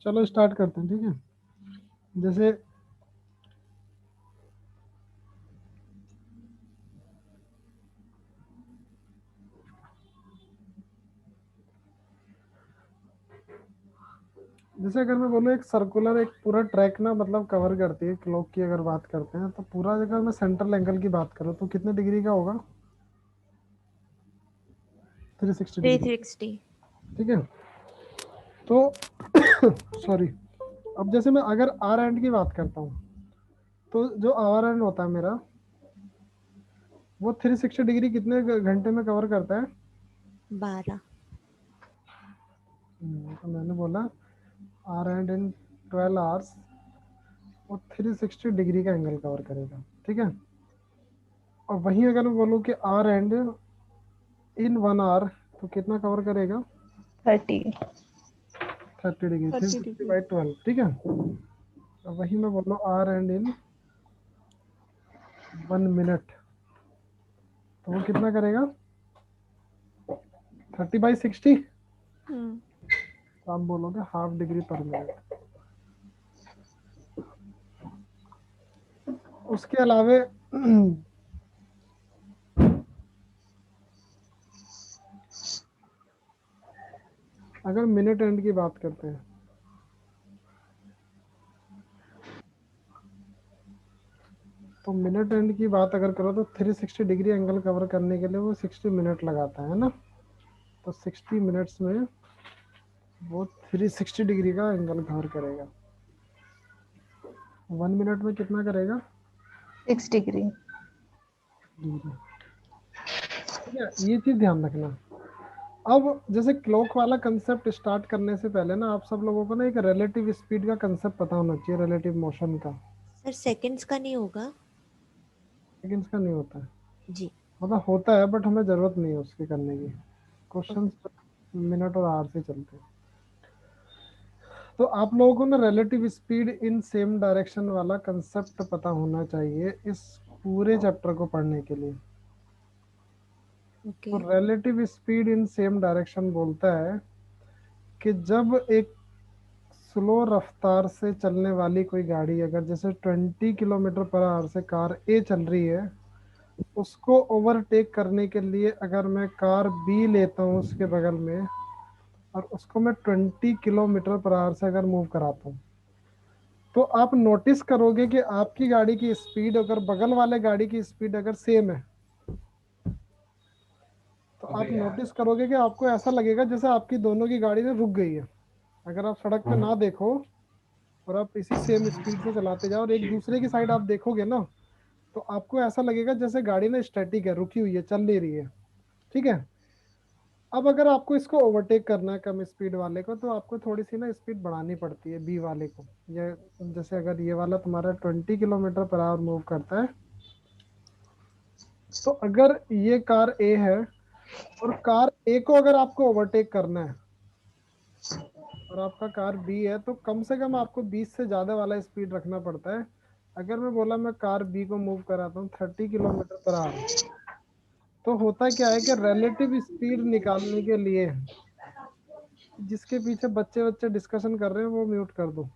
चलो स्टार्ट करते हैं, ठीक है। जैसे जैसे अगर मैं बोलूँ एक सर्कुलर एक पूरा ट्रैक ना मतलब कवर करती है क्लॉक की, अगर बात करते हैं तो पूरा अगर मैं सेंट्रल एंगल की बात करूँ तो कितने डिग्री का होगा? 360 थ्री डिग्री। सिक्सटी ठीक है। तो सॉरी, अब जैसे मैं अगर आर एंड की बात करता हूँ तो जो आर एंड होता है मेरा, वो 360 डिग्री कितने घंटे में कवर करता है? 12। तो मैंने बोला आर एंड इन 12 आवर्स वो 360 डिग्री का एंगल कवर करेगा, ठीक है। और वहीं अगर मैं बोलूँ कि आर एंड इन 1 आवर तो कितना कवर करेगा? 30। 30 degree, three 30 sixty degree. By twelve ठीक है। और वही मैं बोल रहा हूँ आर एंड इन 1 मिनट तो वो कितना करेगा? 30/60। हम्म। तो आप बोलोगे हाफ डिग्री पर मिनट। उसके अलावे अगर मिनट एंड की बात करते हैं तो मिनट एंड की बात अगर करो तो 360 डिग्री एंगल कवर करने के लिए वो 60 मिनट लगाता है ना। तो 60 मिनट्स में वो 360 डिग्री का एंगल कवर करेगा। 1 मिनट में कितना करेगा? 6 डिग्री। डिग्री। ठीक है, ये चीज ध्यान रखना। अब जैसे क्लॉक वाला कंसेप्ट स्टार्ट करने से पहले ना आप सब लोगों को ना एक रिलेटिव स्पीड का कंसेप्ट पता होना चाहिए, रिलेटिव मोशन का। सर सेकंड्स का नहीं होगा? लेकिन इसका नहीं होता है, जी। मतलब होता है बट हमें जरूरत नहीं है उसके करने की। Question okay. मिनट और आवर से चलते हैं। तो आप लोगों को ना relative speed in same direction वाला कंसेप्ट पता होना चाहिए इस पूरे चैप्टर को पढ़ने के लिए। ओके। तो relative speed in same direction बोलता है कि जब एक स्लो रफ्तार से चलने वाली कोई गाड़ी अगर जैसे 20 किलोमीटर पर आवर से कार ए चल रही है, उसको ओवरटेक करने के लिए अगर मैं कार बी लेता हूँ उसके बगल में और उसको मैं 20 किलोमीटर पर आवर से अगर मूव कराता हूँ, तो आप नोटिस करोगे कि आपकी गाड़ी की स्पीड अगर बगल वाले गाड़ी की स्पीड अगर सेम है तो आप नोटिस करोगे कि आपको ऐसा लगेगा जैसे आपकी दोनों की गाड़ी ने रुक गई है। अगर आप सड़क पे ना देखो और आप इसी सेम स्पीड से चलाते जाओ और एक दूसरे की साइड आप देखोगे ना, तो आपको ऐसा लगेगा जैसे गाड़ी ना स्टैटिक है, रुकी हुई है, चल नहीं रही है। ठीक है। अब अगर आपको इसको ओवरटेक करना है कम स्पीड वाले को तो आपको थोड़ी सी ना स्पीड बढ़ानी पड़ती है बी वाले को। ये जैसे अगर ये वाला तुम्हारा 20 किलोमीटर पर आवर मूव करता है, तो अगर ये कार ए है और कार ए को अगर आपको ओवरटेक करना है और आपका कार बी है, तो कम से कम आपको 20 से ज्यादा वाला स्पीड रखना पड़ता है। अगर मैं बोला मैं कार बी को मूव कराता हूँ 30 किलोमीटर पर आवर, तो होता क्या है कि रिलेटिव स्पीड निकालने के लिए, जिसके पीछे बच्चे बच्चे डिस्कशन कर रहे हैं वो म्यूट कर दो।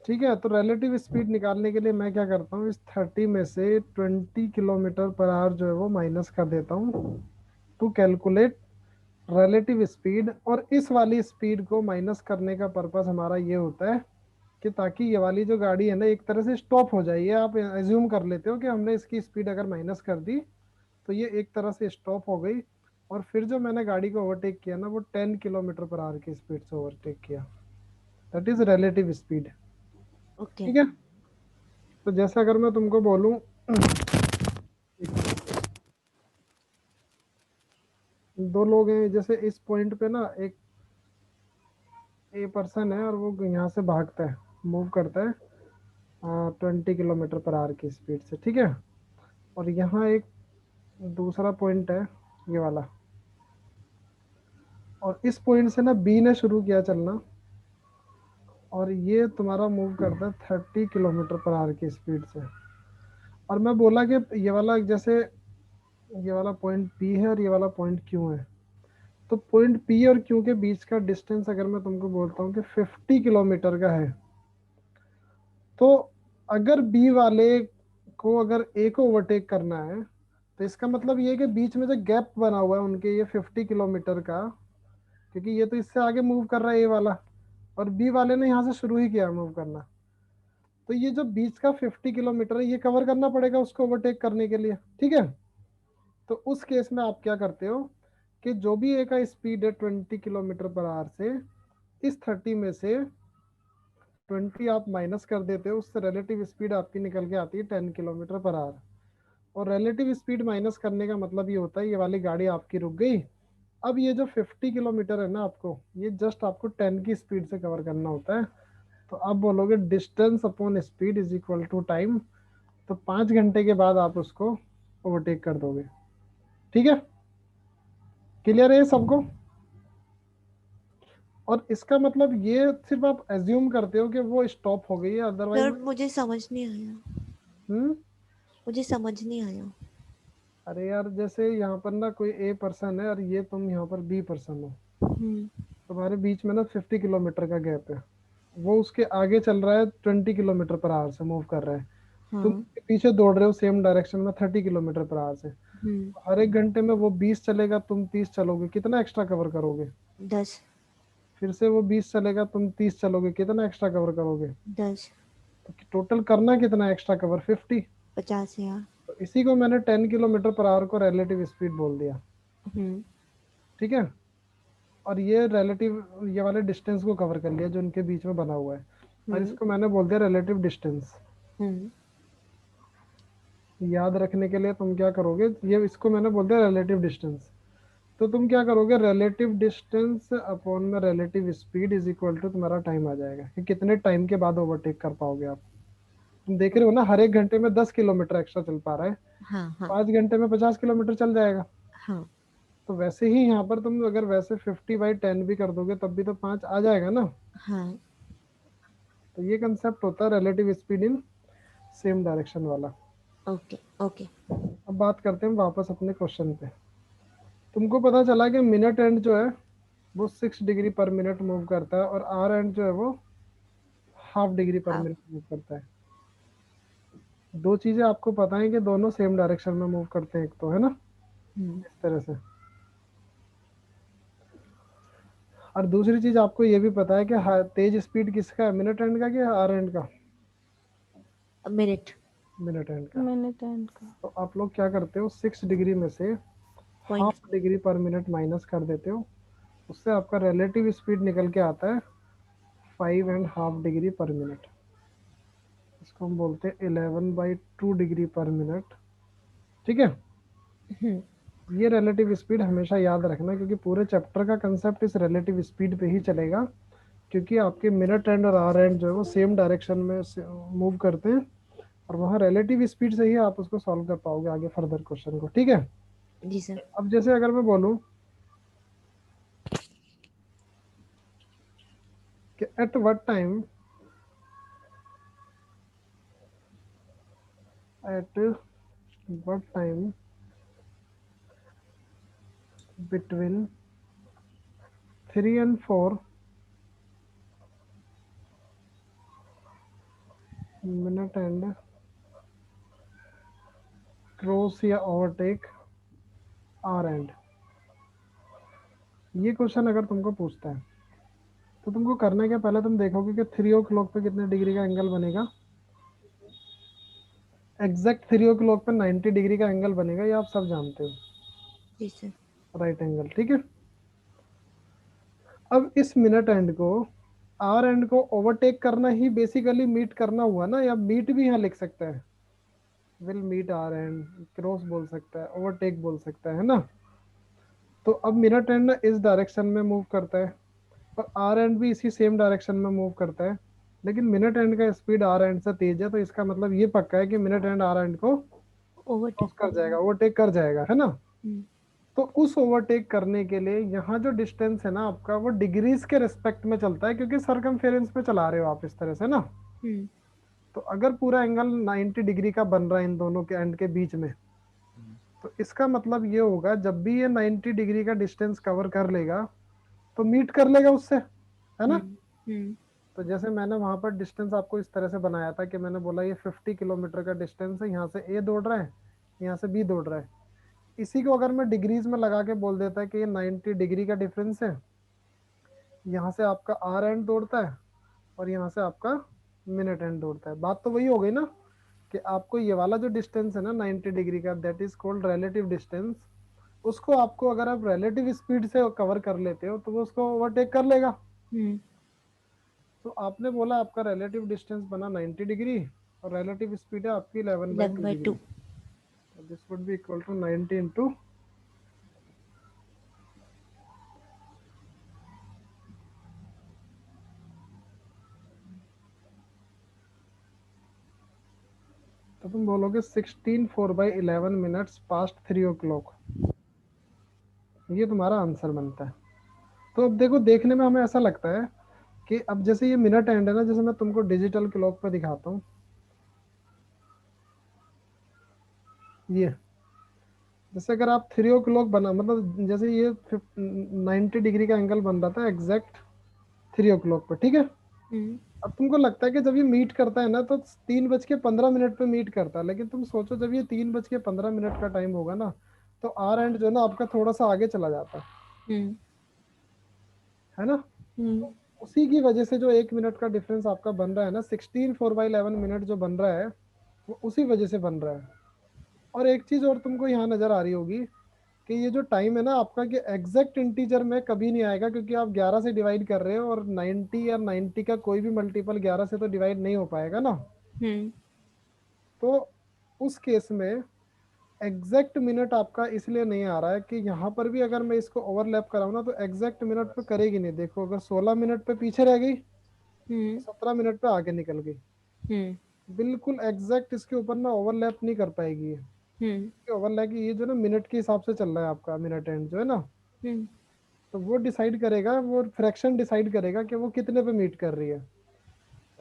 ठीक है। तो रिलेटिव स्पीड निकालने के लिए मैं क्या करता हूँ, इस 30 में से 20 किलोमीटर पर आवर जो है वो माइनस कर देता हूँ टू कैलकुलेट रिलेटिव स्पीड। और इस वाली स्पीड को माइनस करने का पर्पस हमारा ये होता है कि ताकि ये वाली जो गाड़ी है ना एक तरह से स्टॉप हो जाए। ये आप एज्यूम कर लेते हो कि हमने इसकी स्पीड अगर माइनस कर दी तो ये एक तरह से स्टॉप हो गई। और फिर जो मैंने गाड़ी को ओवरटेक किया ना वो 10 किलोमीटर पर आवर की स्पीड से ओवरटेक किया। That is relative speed. Okay. ठीक है। तो जैसे अगर मैं तुमको बोलूं दो लोग हैं, जैसे इस पॉइंट पे ना एक ए पर्सन है और वो यहाँ से भागता है, मूव करता है 20 किलोमीटर पर आवर की स्पीड से। ठीक है। और यहाँ एक दूसरा पॉइंट है ये वाला, और इस पॉइंट से ना बी ने शुरू किया चलना और ये तुम्हारा मूव करता है 30 किलोमीटर पर आवर की स्पीड से। और मैं बोला कि ये वाला जैसे ये वाला पॉइंट बी है और ये वाला पॉइंट क्यू है। तो पॉइंट पी और क्यू के बीच का डिस्टेंस अगर मैं तुमको बोलता हूँ कि 50 किलोमीटर का है, तो अगर बी वाले को अगर ए को ओवरटेक करना है, तो इसका मतलब ये है कि बीच में जो गैप बना हुआ है उनके, ये 50 किलोमीटर का, क्योंकि ये तो इससे आगे मूव कर रहा है ए वाला, और बी वाले ने यहाँ से शुरू ही किया मूव करना, तो ये जो बीच का 50 किलोमीटर है ये कवर करना पड़ेगा उसको ओवरटेक करने के लिए, ठीक है। तो उस केस में आप क्या करते हो कि जो भी ए का स्पीड है 20 किलोमीटर पर आवर से, इस 30 में से 20 आप माइनस कर देते हो, उससे रिलेटिव स्पीड आपकी निकल के आती है 10 किलोमीटर पर आवर। और रिलेटिव स्पीड माइनस करने का मतलब ये होता है ये वाली गाड़ी आपकी रुक गई, अब ये जो 50 किलोमीटर है ना आपको, ये जस्ट आपको 10 की स्पीड से कवर करना होता है। तो आप बोलोगे distance upon speed is equal to time, तो 5 घंटे के बाद आप उसको ओवरटेक कर दोगे, ठीक है। क्लियर है सबको? और इसका मतलब ये सिर्फ आप एज्यूम करते हो कि वो स्टॉप हो गई है, अदरवाइज। सर मुझे समझ नहीं आया, हम्म। मुझे समझ नहीं आया। अरे यार, जैसे यहाँ पर ना कोई ए पर्सन है और ये तुम यहाँ पर बी पर्सन हो, हम्म। तुम्हारे बीच में ना 50 किलोमीटर का गैप है, वो उसके आगे चल रहा है 20 किलोमीटर पर आवर से मूव कर रहा है, तुम हाँ। उसके पीछे दौड़ रहे हो सेम डायरेक्शन में 30 किलोमीटर पर आवर से। हम्म। हर एक घंटे में वो 20 चलेगा, तुम 30 चलोगे, कितना एक्स्ट्रा कवर करोगे? 10। फिर से वो 20 चलेगा, तुम 30 चलोगे, कितना एक्स्ट्रा कवर करोगे? 10। तो टोटल करना कितना एक्स्ट्रा कवर? 50। 50 यार। तो इसी को मैंने 10 किलोमीटर पर आवर को रिलेटिव स्पीड बोल दिया, हम्म। ठीक है। और ये रिलेटिव, ये वाले डिस्टेंस को कवर कर लिया जो उनके बीच में बना हुआ है, और हम्म। इसको मैंने बोल दिया रिलेटिव डिस्टेंस। हम्म। याद रखने के लिए तुम क्या करोगे, ये इसको मैंने बोल दिया रिलेटिव डिस्टेंस, तो तुम क्या करोगे, रिलेटिव डिस्टेंस अपॉन में relative speed is equal to तुम्हारा टाइम आ जाएगा कि कितने टाइम के बाद ओवरटेक कर पाओगे आप। तुम देख रहे हो ना, हर एक घंटे में 10 किलोमीटर एक्स्ट्रा चल पा रहा है, हाँ हाँ 5 घंटे में 50 किलोमीटर चल जाएगा। हाँ। तो वैसे ही यहाँ पर तुम अगर वैसे 50/10 भी कर दोगे तब भी तो 5 आ जाएगा ना। हाँ। तो ये कंसेप्ट होता है relative speed in same direction वाला। Okay okay. अब बात करते हैं वापस अपने क्वेश्चन पे। तुमको पता चला कि मिनट एंड जो है वो 6 डिग्री पर मिनट मूव करता है, और आर एंड जो है वो हाफ डिग्री पर हाफ। मिनट मूव करता है। दो चीजें आपको पता है कि दोनों सेम डायरेक्शन में मूव करते हैं, एक तो है ना हम्म। इस तरह से, और दूसरी चीज आपको ये भी पता है कि तेज स्पीड किसका है, मिनट एंड का कि आर एंड का? मिनट। मिनट एंड का। मिनट एंड का। तो आप लोग क्या करते हो, 6 डिग्री में से पॉइंट। हाफ डिग्री पर मिनट माइनस कर देते हो, उससे आपका रिलेटिव स्पीड निकल के आता है 5.5 डिग्री पर मिनट। इसको हम बोलते हैं 11/2 डिग्री पर मिनट, ठीक है। हम्म। ये रिलेटिव स्पीड हमेशा याद रखना, क्योंकि पूरे चैप्टर का कंसेप्ट इस रिलेटिव स्पीड पे ही चलेगा, क्योंकि आपके मिनट एंड और आर एंड जो है वो सेम डायरेक्शन में मूव करते हैं, और वहाँ रिलेटिव स्पीड से ही आप उसको सॉल्व कर पाओगे आगे फर्दर क्वेश्चन को, ठीक है। जी सर। अब जैसे अगर मैं बोलूँ कि at what time, at what time between 3 and 4 minute and cross या ओवरटेक आर एंड, ये क्वेश्चन अगर तुमको पूछता है तो तुमको करना क्या, पहले तुम देखोगे कि 3 o'clock पे कितने डिग्री का एंगल बनेगा। एग्जैक्ट 3 o'clock पे 90 डिग्री का एंगल बनेगा, ये आप सब जानते हो, जी सर। राइट एंगल, ठीक है। अब इस मिनट एंड को, आर एंड को ओवरटेक करना ही बेसिकली मीट करना हुआ ना, या मीट भी यहाँ लिख सकता है, will meet hour hand, cross बोल सकता है, ओवरटेक बोल सकता है ना। तो अब मिनट एंड इस डायरेक्शन में मूव करता है, और आर एंड भी इसी सेम डायरेक्शन में मूव करता है, लेकिन मिनट एंड का स्पीड आर एंड से तेज है, तो इसका मतलब ये पक्का है कि मिनट एंड आर एंड को क्रॉस ओवरटेक कर करेगा। जाएगा, ओवरटेक कर जाएगा, है ना। हम्म। तो उस ओवरटेक करने के लिए यहाँ जो डिस्टेंस है ना आपका, वो डिग्रीज के रिस्पेक्ट में चलता है, क्योंकि सरकमफेरेंस में चला रहे हो आप इस तरह से ना। तो अगर पूरा एंगल 90 डिग्री का बन रहा है इन दोनों के एंड के बीच में, तो इसका मतलब ये होगा जब भी ये 90 डिग्री का डिस्टेंस कवर कर लेगा तो मीट कर लेगा उससे, है ना। हम्म तो जैसे मैंने वहां पर डिस्टेंस आपको इस तरह से बनाया था कि मैंने बोला ये 50 किलोमीटर का डिस्टेंस है, यहाँ से ए दौड़ रहा है, यहाँ से बी दौड़ रहा है। इसी को अगर मैं डिग्रीज में लगा के बोल देता है कि ये 90 डिग्री का डिफरेंस है, यहाँ से आपका आर एंड दौड़ता है और यहाँ से आपका मिनट एंड दौड़ता है। बात तो वही हो गई ना कि आपको ये वाला जो डिस्टेंस है ना 90 डिग्री का, that is called relative distance. उसको आपको अगर आप रिलेटिव स्पीड से कवर कर लेते हो तो वो उसको ओवरटेक कर लेगा। हम्म तो आपने बोला आपका रिलेटिव डिस्टेंस बना 90 डिग्री और रिलेटिव स्पीड है आपकी 11/2 degree. 11/2। This would be equal to 90 into तो तुम बोलोगे 16 4/11 मिनट्स पास्ट 3 o'clock। ये तुम्हारा आंसर बनता है। तो अब देखो, देखने में हमें ऐसा लगता है कि अब जैसे ये मिनट एंड है ना, जैसे मैं तुमको डिजिटल क्लॉक पे दिखाता हूँ, ये जैसे अगर आप 3 o'clock बना, मतलब जैसे ये 90 डिग्री का एंगल बन रहा था एग्जैक्ट 3 o'clock पे, ठीक है। हम्म अब तुमको लगता है कि जब ये मीट करता है ना तो 3:15 पे मीट करता है, लेकिन तुम सोचो जब ये 3:15 का टाइम होगा ना तो आर एंड जो है ना आपका थोड़ा सा आगे चला जाता हम्म है ना। हम्म उसी की वजह से जो 1 मिनट का डिफरेंस आपका बन रहा है ना, 16 4/11 मिनट जो बन रहा है वो उसी वजह से बन रहा है। और एक चीज और तुमको यहाँ नजर आ रही होगी कि ये जो टाइम है ना आपका, कि एग्जैक्ट इंटीजर में कभी नहीं आएगा, क्योंकि आप 11 से डिवाइड कर रहे हो और 90 या 90 का कोई भी मल्टीपल 11 से तो डिवाइड नहीं हो पाएगा ना। हम्म तो उस केस में एग्जैक्ट मिनट आपका इसलिए नहीं आ रहा है कि यहाँ पर भी अगर मैं इसको ओवरलैप कराऊँ ना तो एग्जैक्ट मिनट पे करेगी नहीं। देखो अगर 16 मिनट पे पीछे रह गई तो हम्म 17 मिनट पे आगे निकल गई, हम्म बिल्कुल एग्जैक्ट इसके ऊपर ना ओवरलैप नहीं कर पाएगी ये। हम्म ओवरलैप ये जो ना मिनट के हिसाब से चल रहा है आपका मिनट एंड जो है ना, हम्म तो वो डिसाइड करेगा, वो फ्रैक्शन डिसाइड करेगा कि वो कितने पे मीट कर रही है।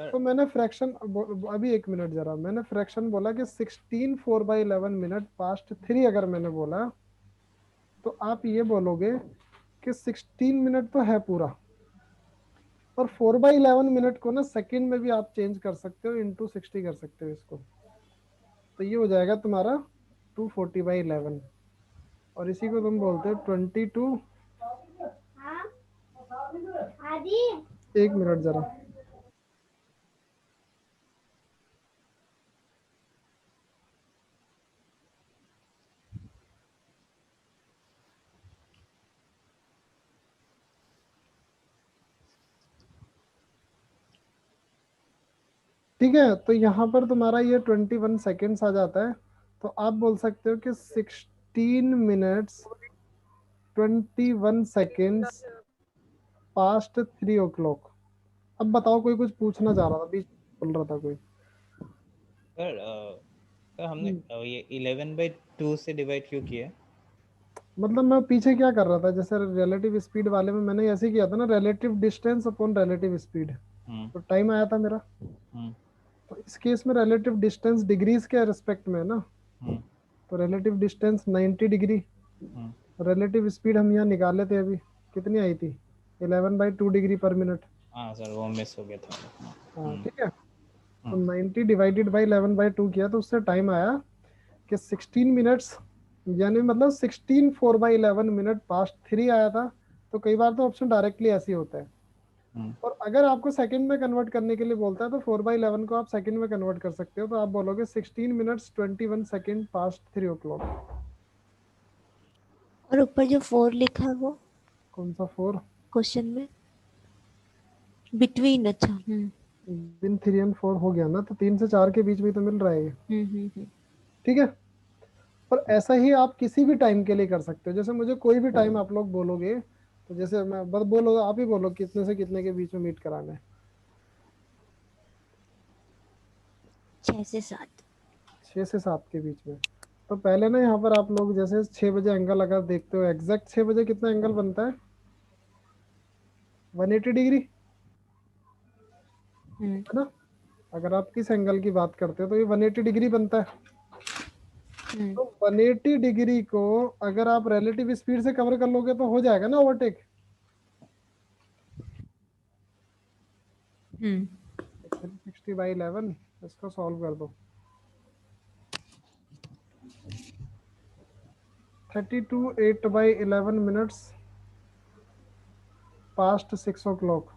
तो मैंने फ्रैक्शन, अभी 1 मिनट जरा, मैंने फ्रैक्शन बोला कि 16 4/11 मिनट पास्ट 3 अगर मैंने बोला तो आप ये बोलोगे कि 16 मिनट तो है पूरा, और 4/11 मिनट को ना सेकंड में भी आप चेंज कर सकते हो, इंटू 60 कर सकते हो इसको। तो ये हो जाएगा तुम्हारा 240/11, और इसी को तुम बोलते हो 22। 1 मिनट जरा, ठीक है। तो यहाँ पर तुम्हारा ये 21 सेकेंड्स आ जाता है। तो आप बोल सकते हो कि 16 minutes 21 seconds पास्ट 3 o'clock। अब बताओ, कोई कुछ पूछना चाह रहा था, बीच में बोल रहा था कोई। सर सर हमने ये 11/2 से डिवाइड क्यों किया? मतलब मैं पीछे क्या कर रहा था, जैसे रिलेटिव स्पीड वाले में मैंने ऐसे ही किया था ना, relative distance upon relative speed. हम्म तो टाइम आया था मेरा, हम्म तो इस केस में रिलेटिव डिस्टेंस डिग्रीज के रिस्पेक्ट में है ना। हम्म तो रिलेटिव डिस्टेंस 90 डिग्री, हम्म रिलेटिव स्पीड हम यहाँ निकाले थे अभी, कितनी आई थी, 11/2 डिग्री पर मिनट। हाँ सर वो मिस हो गया था। हाँ ठीक है। तो हम्म 90 डिवाइडेड बाई 11/2 किया तो उससे टाइम आया कि 16 मिनट्स, यानी मतलब 16 4/11 मिनट पास्ट 3 आया था। तो कई बार तो ऑप्शन डायरेक्टली ऐसे ही होता है। हम्म और अगर आपको सेकंड में कन्वर्ट करने के लिए बोलता है तो 4/11 को आप सेकंड में कन्वर्ट कर सकते हो। तो आप बोलोगे 16 minutes 21 seconds पास्ट 3 o'clock। और ऊपर जो 4 लिखा है वो कौन सा 4? क्वेश्चन में बिटवीन। अच्छा। बिन 3 और 4 हो गया ना, तो 3 से 4 के बीच में तो मिल रहा है ये, हम्म ठीक है। पर ऐसा ही आप किसी भी टाइम के लिए कर सकते हो। जैसे मुझे कोई भी टाइम आप लोग बोलोगे, तो जैसे मैं बस बोलो, आप ही बोलो कितने से कितने के बीच में मीट कराना है। 6 से 7। 6 से 7 के बीच में। तो पहले ना यहाँ पर आप लोग जैसे 6 बजे एंगल अगर देखते हो, एग्जैक्ट 6 बजे कितना एंगल बनता है, 180 डिग्री, है ना। अगर आप किस एंगल की बात करते हो तो ये 180 डिग्री बनता है। तो 180 डिग्री को अगर आप रिलेटिव स्पीड से कवर कर लोगे तो हो जाएगा ना ओवरटेक। 360 बाई 11, इसको सॉल्व कर दो। 32 8 बाई 11 मिनट्स पास्ट 6 o'clock।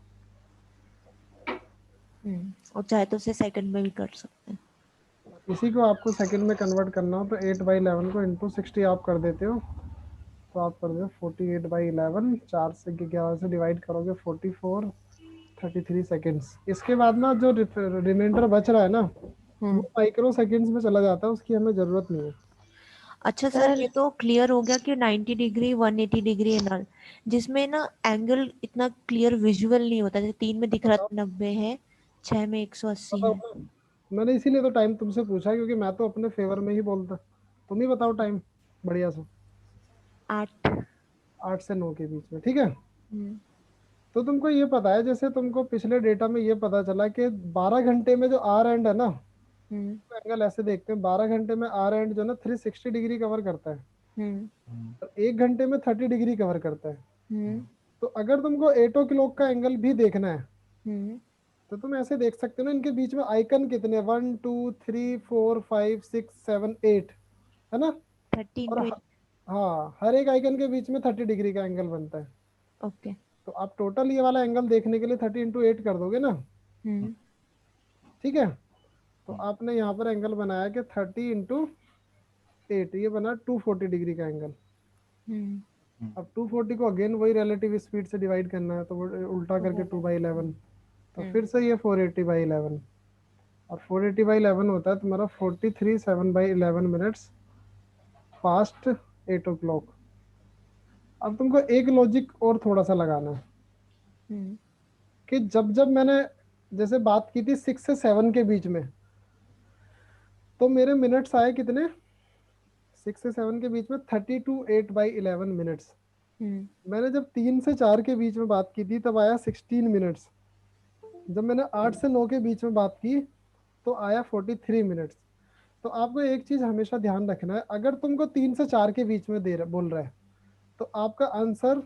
और चाहे तो उसे सेकंड में भी कर सकते हैं। इसी को आपको सेकंड में कन्वर्ट करना हो तो 8 बाई 11 को इंटू 60 आप कर देते हो, तो आप कर दो 48 बाई 11, 4 से 11 से डिवाइड करोगे 44, 33 सेकेंड्स। इसके बाद ना जो रिमाइंडर बच रहा है ना वो माइक्रो सेकेंड्स में चला जाता है, उसकी हमें जरूरत नहीं है। अच्छा सर, ये तो क्लियर हो गया कि 90 डिग्री 180 डिग्री एंड ऑल, जिसमें ना एंगल इतना क्लियर विजुअल नहीं होता। जैसे 3 में दिख रहा 90 है, 6 में 180 है। मैंने इसीलिए तो टाइम तुमसे पूछा, क्योंकि मैं तो अपने फेवर में ही बोलता। तुम ही बताओ टाइम बढ़िया से। 8 से 9 के बीच में, ठीक है। तो तुमको ये पता है, जैसे तुमको पिछले डेटा में ये पता चला कि 12 घंटे में जो आर एंड है ना, तो एंगल ऐसे देखते हैं, 12 घंटे में आर एंड जो ना 360 डिग्री कवर करता है और 1 घंटे में 30 डिग्री कवर करता है। तो अगर तुमको 8 o'clock का एंगल भी देखना है तो तुम ऐसे देख सकते हो ना, इनके बीच में आइकन कितने, 1 2 3 4 5 6 7 8 है ना। 30 और हाँ, हर एक आइकन के बीच में 30 डिग्री का एंगल बनता है। ओके। तो आप टोटल ये वाला एंगल देखने के लिए 30 इंटू 8 कर दोगे ना, ठीक है। तो आपने यहाँ पर एंगल बनाया कि 30 इंटू 8, ये बना 240 डिग्री का एंगल। अब 240 को अगेन वही रिलेटिव स्पीड से डिवाइड करना है, तो वो उल्टा करके 2 बाई 11, तो फिर से ये 480 बाई 11, और 480 बाई 11 होता है तुम्हारा 43 7 बाई 11 मिनट्स पास्ट 8 o'clock। अब तुमको एक लॉजिक और थोड़ा सा लगाना है कि जब जब मैंने जैसे बात की थी 6 से 7 के बीच में, तो मेरे मिनट्स आए कितने, 6 से 7 के बीच में 32 8 बाई 11 मिनट्स। मैंने जब 3 से 4 के बीच में बात की थी तब आया 16 मिनट्स। जब मैंने 8 से 9 के बीच में बात की तो आया 43 मिनट्स। तो आपको एक चीज हमेशा ध्यान रखना है, अगर तुमको 3 से 4 के बीच में बोल रहा है तो आपका आंसर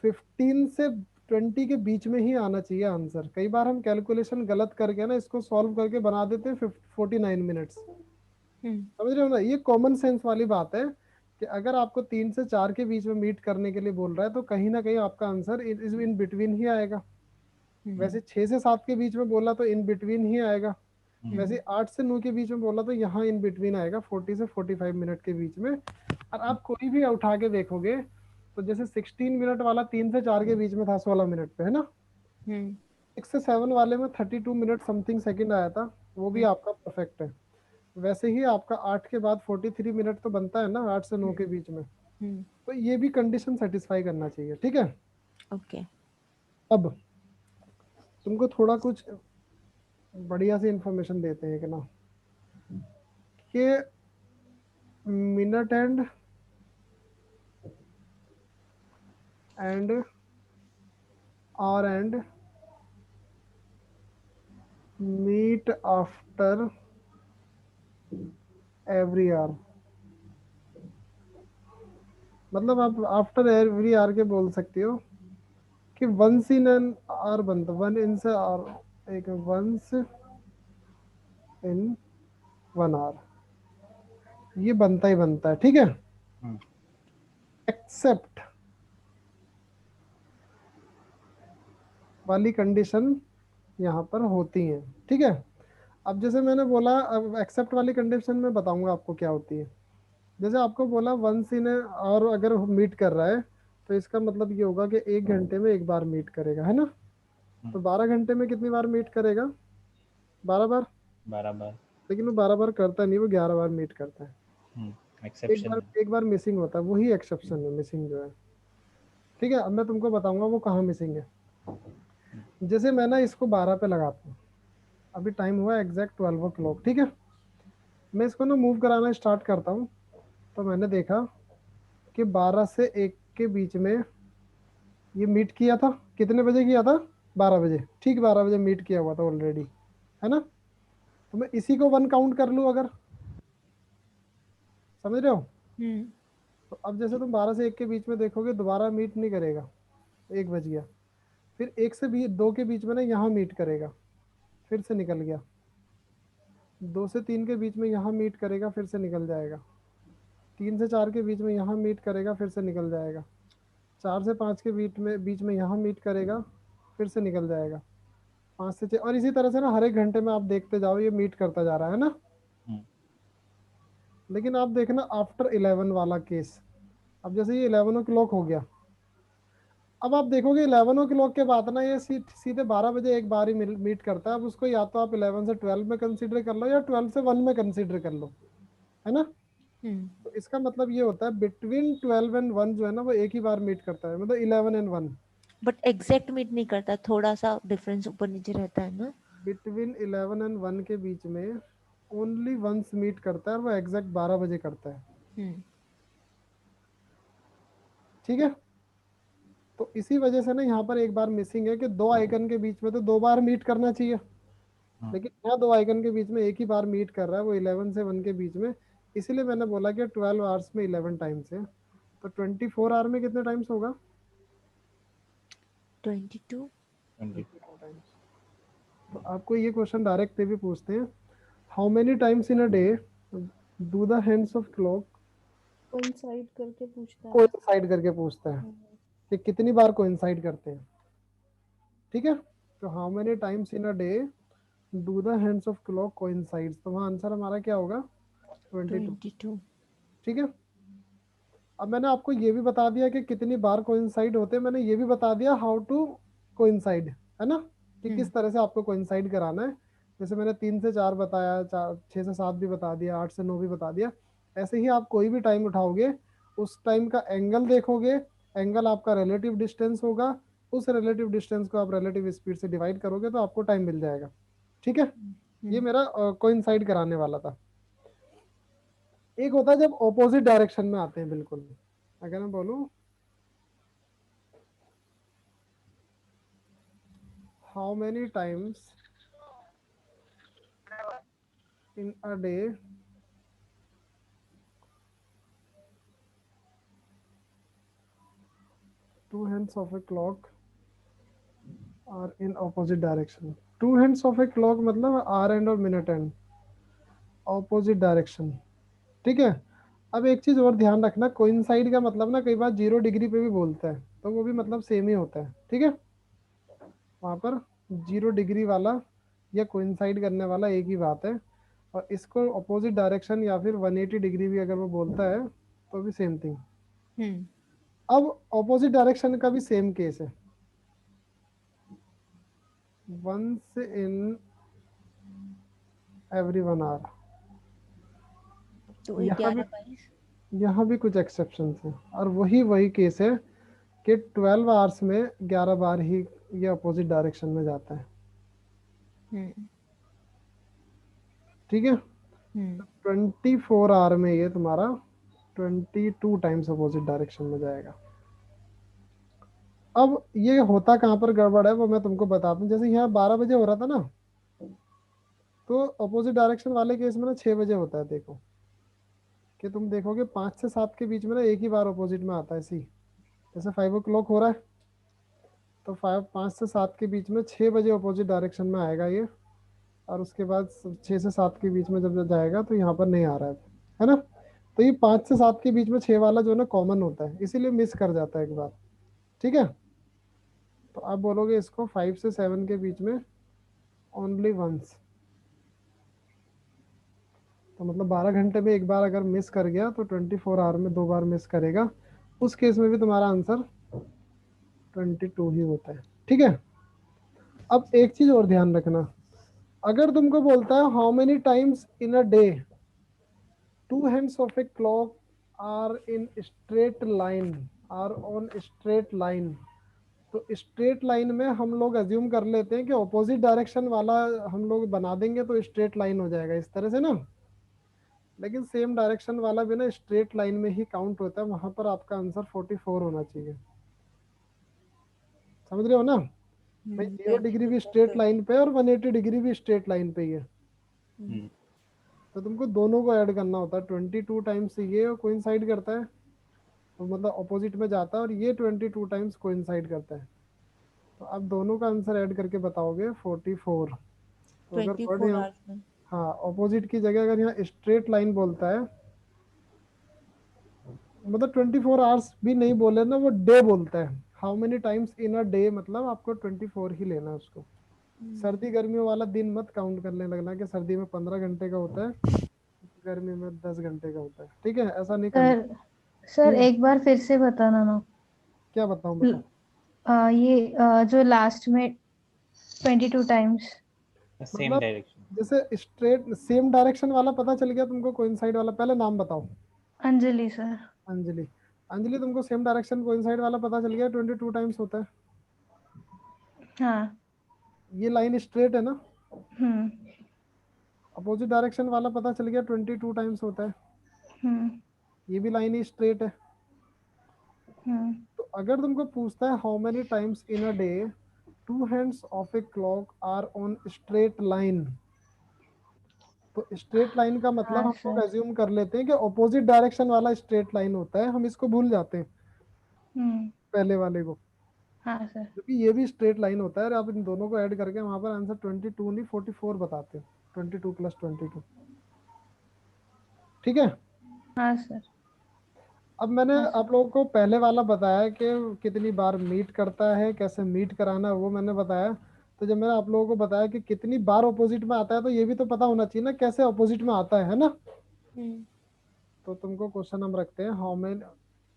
15 से 20 के बीच में ही आना चाहिए आंसर। कई बार हम कैलकुलेशन गलत करके ना इसको सॉल्व करके बना देते हैं 49 मिनट्स। समझ रहे हो ना, ये कॉमन सेंस वाली बात है कि अगर आपको 3 से 4 के बीच में मीट करने के लिए बोल रहा है तो कहीं ना कहीं आपका आंसर इन बिटवीन ही आएगा। वैसे 6 से 7 के बीच में बोला तो इन बिटवीन ही आएगा। वैसे 8 से 9 के बीच में बोला तो यहाँ इन बिटवीन आएगा 40 से 45 मिनट के बीच में। और आप कोई भी उठा के देखोगे तो जैसे 16 मिनट वाला 3 से 4 के बीच में था 16 मिनट पे, है ना। 6 से 7 वाले में 32 मिनट समथिंग सेकंड आया था, वो भी आपका परफेक्ट है। वैसे ही आपका 8 के बाद 43 मिनट तो बनता है ना 8 से 9 के बीच में, तो ये भी कंडीशन सेटिस्फाई करना चाहिए, ठीक है। ओके। अब तुमको थोड़ा कुछ बढ़िया सी इंफॉर्मेशन देते हैं कि ना, कि minute hand hour hand meet after every hour. मतलब आप आफ्टर एवरी आवर के बोल सकते हो कि वंस इन एन आवर बनता, वन इन से आवर, एक वंस इन 1 आवर, ये बनता ही बनता है, ठीक है। एक्सेप्ट वाली कंडीशन यहाँ पर होती है, ठीक है। अब जैसे मैंने बोला, अब एक्सेप्ट वाली कंडीशन में बताऊंगा आपको क्या होती है। जैसे आपको बोला वंस इन और अगर मीट कर रहा है तो इसका मतलब ये होगा कि 1 घंटे में एक बार मीट करेगा, है ना। तो 12 घंटे में कितनी बार मीट करेगा, 12 बार। 12 बार। लेकिन वो 12 बार करता नहीं, वो 11 बार मीट करता है। एक बार मिसिंग होता है, वही एक्सेप्शन है मिसिंग जो है, ठीक है। अब मैं तुमको बताऊंगा वो कहाँ मिसिंग है। जैसे मैं ना इसको 12 पे लगाता हूँ, अभी टाइम हुआ एग्जैक्ट 12 o'clock, ठीक है। मैं इसको ना मूव कराना स्टार्ट करता हूँ, तो मैंने देखा कि 12 से 1 के बीच में ये मीट किया था। कितने बजे किया था, 12 बजे, ठीक 12 बजे मीट किया हुआ था ऑलरेडी, है ना। तो मैं इसी को 1 काउंट कर लूँ अगर, समझ रहे हो? हम्म तो अब जैसे तुम 12 से 1 के बीच में देखोगे, दोबारा मीट नहीं करेगा, 1 बज गया, फिर 1 से 2 के बीच में ना यहाँ मीट करेगा, फिर से निकल गया, 2 से 3 के बीच में यहाँ मीट करेगा, फिर से निकल जाएगा, 3 से 4 के बीच में यहाँ मीट करेगा, फिर से निकल जाएगा, 4 से 5 के बीच में यहाँ मीट करेगा, फिर से निकल जाएगा, 5 से 6, और इसी तरह से ना हर एक घंटे में आप देखते जाओ ये मीट करता जा रहा है ना। हम्म, लेकिन आप देखना आफ्टर 11 वाला केस, अब जैसे ये 11 ओ क्लॉक हो गया, अब आप देखोगे 11 ओ क्लॉक के बाद ना ये सीधे 12 बजे एक बार ही मीट करता है। अब उसको या तो आप 11 से 12 में कंसीडर कर लो या 12 से 1 में कंसीडर कर लो, है ना। हम्म तो इसका मतलब ये होता है बिटवीन 12 एंड 1 जो है ना वो एक ही बार मीट करता है, मतलब 11 एंड 1। बट एग्जैक्ट मीट नहीं करता, थोड़ा सा डिफरेंस ऊपर नीचे रहता है ना। बिटवीन 11 एंड 1 के बीच में ओनली वंस मीट करता है, और वो एग्जैक्ट 12 बजे करता है, हम्म ठीक है। तो इसी वजह से ना यहाँ पर एक बार मिसिंग है कि 2 आइकन के बीच में तो 2 बार मीट करना चाहिए, हाँ। लेकिन यहाँ 2 आइकन के बीच में एक ही बार मीट कर रहा है, वो 11 से 1 के बीच में। इसीलिए मैंने बोला कि 12 आवर्स में 11 टाइम्स है, तो 24 आवर में कितने टाइम्स होगा? 22। 20 टाइम्स। तो आपको ये क्वेश्चन डायरेक्ट भी पूछते हैं, how many times in a day do the hands of clock coincide करके पूछता है। कोइंसाइड करके पूछता है कि कितनी बार कोइंसाइड करते हैं, ठीक है। तो how many times in a day do the hands of clock coincides, तो वहाँ आंसर हमारा क्या होगा? 22, 22। ठीक है। अब मैंने आपको ये भी बता दिया कि कितनी बार कोइंसाइड होते हैं, मैंने ये भी बता दिया हाउ टू कोइंसाइड, है ना, कि किस तरह से आपको कोइंसाइड कराना है। जैसे मैंने 3 से 4 बताया, 6 से 7 भी बता दिया, 8 से 9 भी बता दिया। ऐसे ही आप कोई भी टाइम उठाओगे, उस टाइम का एंगल देखोगे, एंगल आपका रिलेटिव डिस्टेंस होगा, उस रिलेटिव डिस्टेंस को आप रिलेटिव स्पीड से डिवाइड करोगे तो आपको टाइम मिल जाएगा, ठीक है। ये मेरा कोइंसाइड कराने वाला था। एक होता है जब ऑपोजिट डायरेक्शन में आते हैं बिल्कुल, अगर मैं बोलूं how many times in a day two hands of a clock are in opposite direction। Two hands of a clock मतलब आर एंड और मिनट एंड, ऑपोजिट डायरेक्शन, ठीक है। अब एक चीज और ध्यान रखना, कोइंसाइड का मतलब ना कई बार 0 डिग्री पे भी बोलता है, तो वो भी मतलब सेम ही होता है, ठीक है। वहां पर 0 डिग्री वाला या कोइंसाइड करने वाला एक ही बात है, और इसको अपोजिट डायरेक्शन या फिर 180 डिग्री भी अगर वो बोलता है तो भी सेम थिंग। हम्म अब ऑपोजिट डायरेक्शन का भी सेम केस है, वंस इन एवरी 1 आवर। तो यहाँ भी 11/22। यहाँ भी कुछ एक्सेप्शन है, और वही केस है कि 12 आवर्स में 11 बार ही ये अपोजिट डायरेक्शन में जाता है, हम्म ठीक है। हम्म 24 आवर में ये तुम्हारा 22 टाइम्स अपोजिट डायरेक्शन में जाएगा। अब ये होता कहाँ पर गड़बड़ है वो मैं तुमको बताता हूँ। जैसे यहाँ 12 बजे हो रहा था ना, तो अपोजिट डायरेक्शन वाले केस में ना 6 बजे होता है। देखो कि तुम देखोगे 5 से 7 के बीच में ना एक ही बार अपोजिट में आता है, सी जैसे 5 ओ क्लॉक हो रहा है, तो 5 से 7 के बीच में 6 बजे अपोजिट डायरेक्शन में आएगा ये, और उसके बाद 6 से 7 के बीच में जब जाएगा तो यहाँ पर नहीं आ रहा है ना। तो ये 5 से 7 के बीच में 6 वाला जो है ना कॉमन होता है, इसीलिए मिस कर जाता है एक बार, ठीक है। तो आप बोलोगे इसको 5 से 7 के बीच में ओनली वंस, तो मतलब 12 घंटे में एक बार अगर मिस कर गया तो 24 आवर में 2 बार मिस करेगा, उस केस में भी तुम्हारा आंसर 22 ही होता है, ठीक है। अब एक चीज और ध्यान रखना, अगर तुमको बोलता है how many times in a day two hands of a clock are in straight line, are on straight line, तो स्ट्रेट लाइन में हम लोग अज्यूम कर लेते हैं कि ऑपोजिट डायरेक्शन वाला हम लोग बना देंगे तो स्ट्रेट लाइन हो जाएगा इस तरह से ना। लेकिन सेम डायरेक्शन वाला भी ना स्ट्रेट लाइन में ही काउंट होता है, वहां पर आपका आंसर 44 होना चाहिए, समझ रहे हो ना भाई। 0 डिग्री भी स्ट्रेट लाइन पे और 180 डिग्री भी स्ट्रेट लाइन पे ही है। हम्म, तो तुमको दोनों को ऐड करना होता है, 22 टाइम्स ये कोइंसाइड करता है, तो मतलब ऑपोजिट में जाता है, और ये 22 टाइम्स कोइंसाइड करता है। तो आप दोनों का आंसर ऐड करके बताओगे 44। तो अगर वर्ड 24 यहाँ, आवर्स में। हाँ ऑपोजिट की जगह अगर यहाँ स्ट्रेट लाइन बोलता है, मतलब 24 आवर्स भी नहीं बोले ना, वो डे बोलता है, how many times in a day, मतलब आपको 24 ही लेना है उसको। सर्दी गर्मियों वाला दिन मत काउंट करने लगना कि सर्दी में 15 घंटे का होता है, गर्मी में 10 घंटे का होता है, ठीक है, ऐसा नहीं करना। सर सर हम्म, एक बार फिर से बताना ना। क्या बताऊं बताओ। जो लास्ट में 22 टाइम्स। सेम मतलब डायरेक्शन। जैसे स्ट्रेट सेम डायरेक्शन वाला पता चल गया तुमको, कोइंसाइड वाला, पहले नाम बताओ। अंजलि सर। अंजलि। अंजलि तुमको सेम डायरेक्शन कोइंसाइड वाला पता चल गया, 22 टाइम्स होता है। हाँ। ये लाइन स्ट्रेट है ना। हम्म। अपोजिट डायरेक्शन वाला पता चल गया, 22 टाइम्स होता है। हम्म। ये भी लाइन ही स्ट्रेट है। हम्म। तो अगर तुमको पूछता है how many times in a day two hands of a clock are on straight line, तो स्ट्रेट लाइन का मतलब हाँ हम लोग सर। एज्यूम कर लेते हैं कि ऑपोजिट डायरेक्शन वाला स्ट्रेट लाइन होता है, हम इसको भूल जाते हैं हम्म। पहले वाले को, हाँ सर। क्योंकि ये भी स्ट्रेट लाइन होता है, और आप इन दोनों को ऐड करके वहां पर आंसर 22 नहीं 44 बताते हैं, 22 + 22, ठीक है। हाँ सर। अब मैंने हाँ सर। आप लोगों को पहले वाला बताया कि कितनी बार मीट करता है, कैसे मीट कराना है, वो मैंने बताया। तो जब मैंने आप लोगों को बताया कि कितनी बार ऑपोजिट में आता है, तो ये भी तो पता होना चाहिए ना कैसे ऑपोजिट में आता है ना। हम्म। तो तुमको क्वेश्चन हम रखते हैं, how main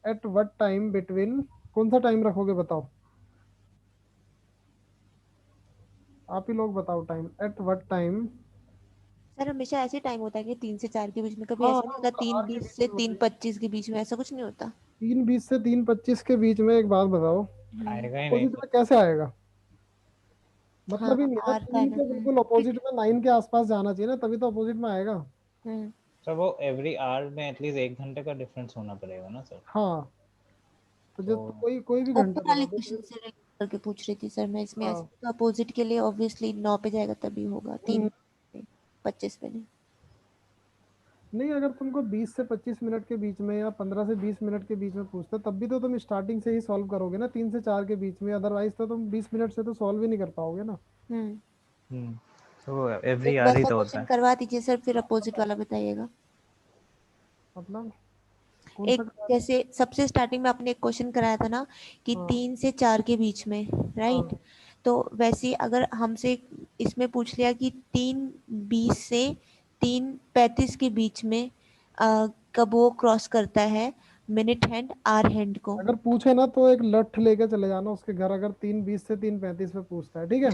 at what time between, कौन सा टाइम रखोगे बताओ, आप ही लोग बताओ time, at what time. Sir हमेशा ऐसे टाइम होता है कि 3 से 4 के बीच में, कभी हाँ ऐसा नहीं हाँ, होता मतलब तीन आर के बीस बीच से में तीन बताइए। पच्चीस के बीच में, ऐसा कुछ नहीं होता। 3:20 से 3:25 के बीच में, एक बात बताओ, हम्म। आएगा ही नहीं अपोजिट सर। में कैसे आएगा, हाँ, मतलब ही नहीं है ना, आर का है 3 ना। के बिल्कुल अपोजिट में 9 के आसपास जाना चाहिए ना, तभी तो अपोजिट में आएगा। हम्म। सर वो एवरी आवर में एटलीस्ट 1 घंटे का डिफरेंस होना पड़ेगा ना सर। हाँ, तो तो जो तो कोई कोई भी घंटा ऊपर ले लो, वाले देखो। क्वेश्चन से relate करके पूछ रही थी सर मैं, इसमें ऐसे हाँ। तो अपोजिट के लिए ऑब्वियसली 9 पे जाएगा तभी होगा, हम्म, 25 पे नहीं। नहीं, अगर तुमको 20 से 25 मिनट के बीच में या 15 से 20 मिनट के बीच में पूछता, तब भी तो तुम स्टार्टिंग से ही सॉल्व करोगे ना, 3 से 4 के बीच में, अदरवाइज तो तुम 20 मिनट से तो सॉल्व ही नहीं कर पाओगे ना। हम्म। तो एवरी एक आवर ही वैसा तो होता क्वेश्चन है। करवा दीजिए सर, फिर अपोजिट वाला बताइएगा। मतलब कौन सा एक करा रहे? जैसे सबसे स्टार्टिंग में आपने एक क्वेश्चन कराया था ना कि हाँ 3 से 4 के बीच में, राइट। हाँ। तो वैसे ही अगर हमसे इसमें पूछ लिया कि 3:20 से 3:35 के बीच में कब वो क्रॉस करता है मिनट हैंड आर हैंड को। अगर पूछे ना तो एक लठ लेके चले जाना उसके घर, अगर 3:20 से 3:35 में पूछता है, ठीक है,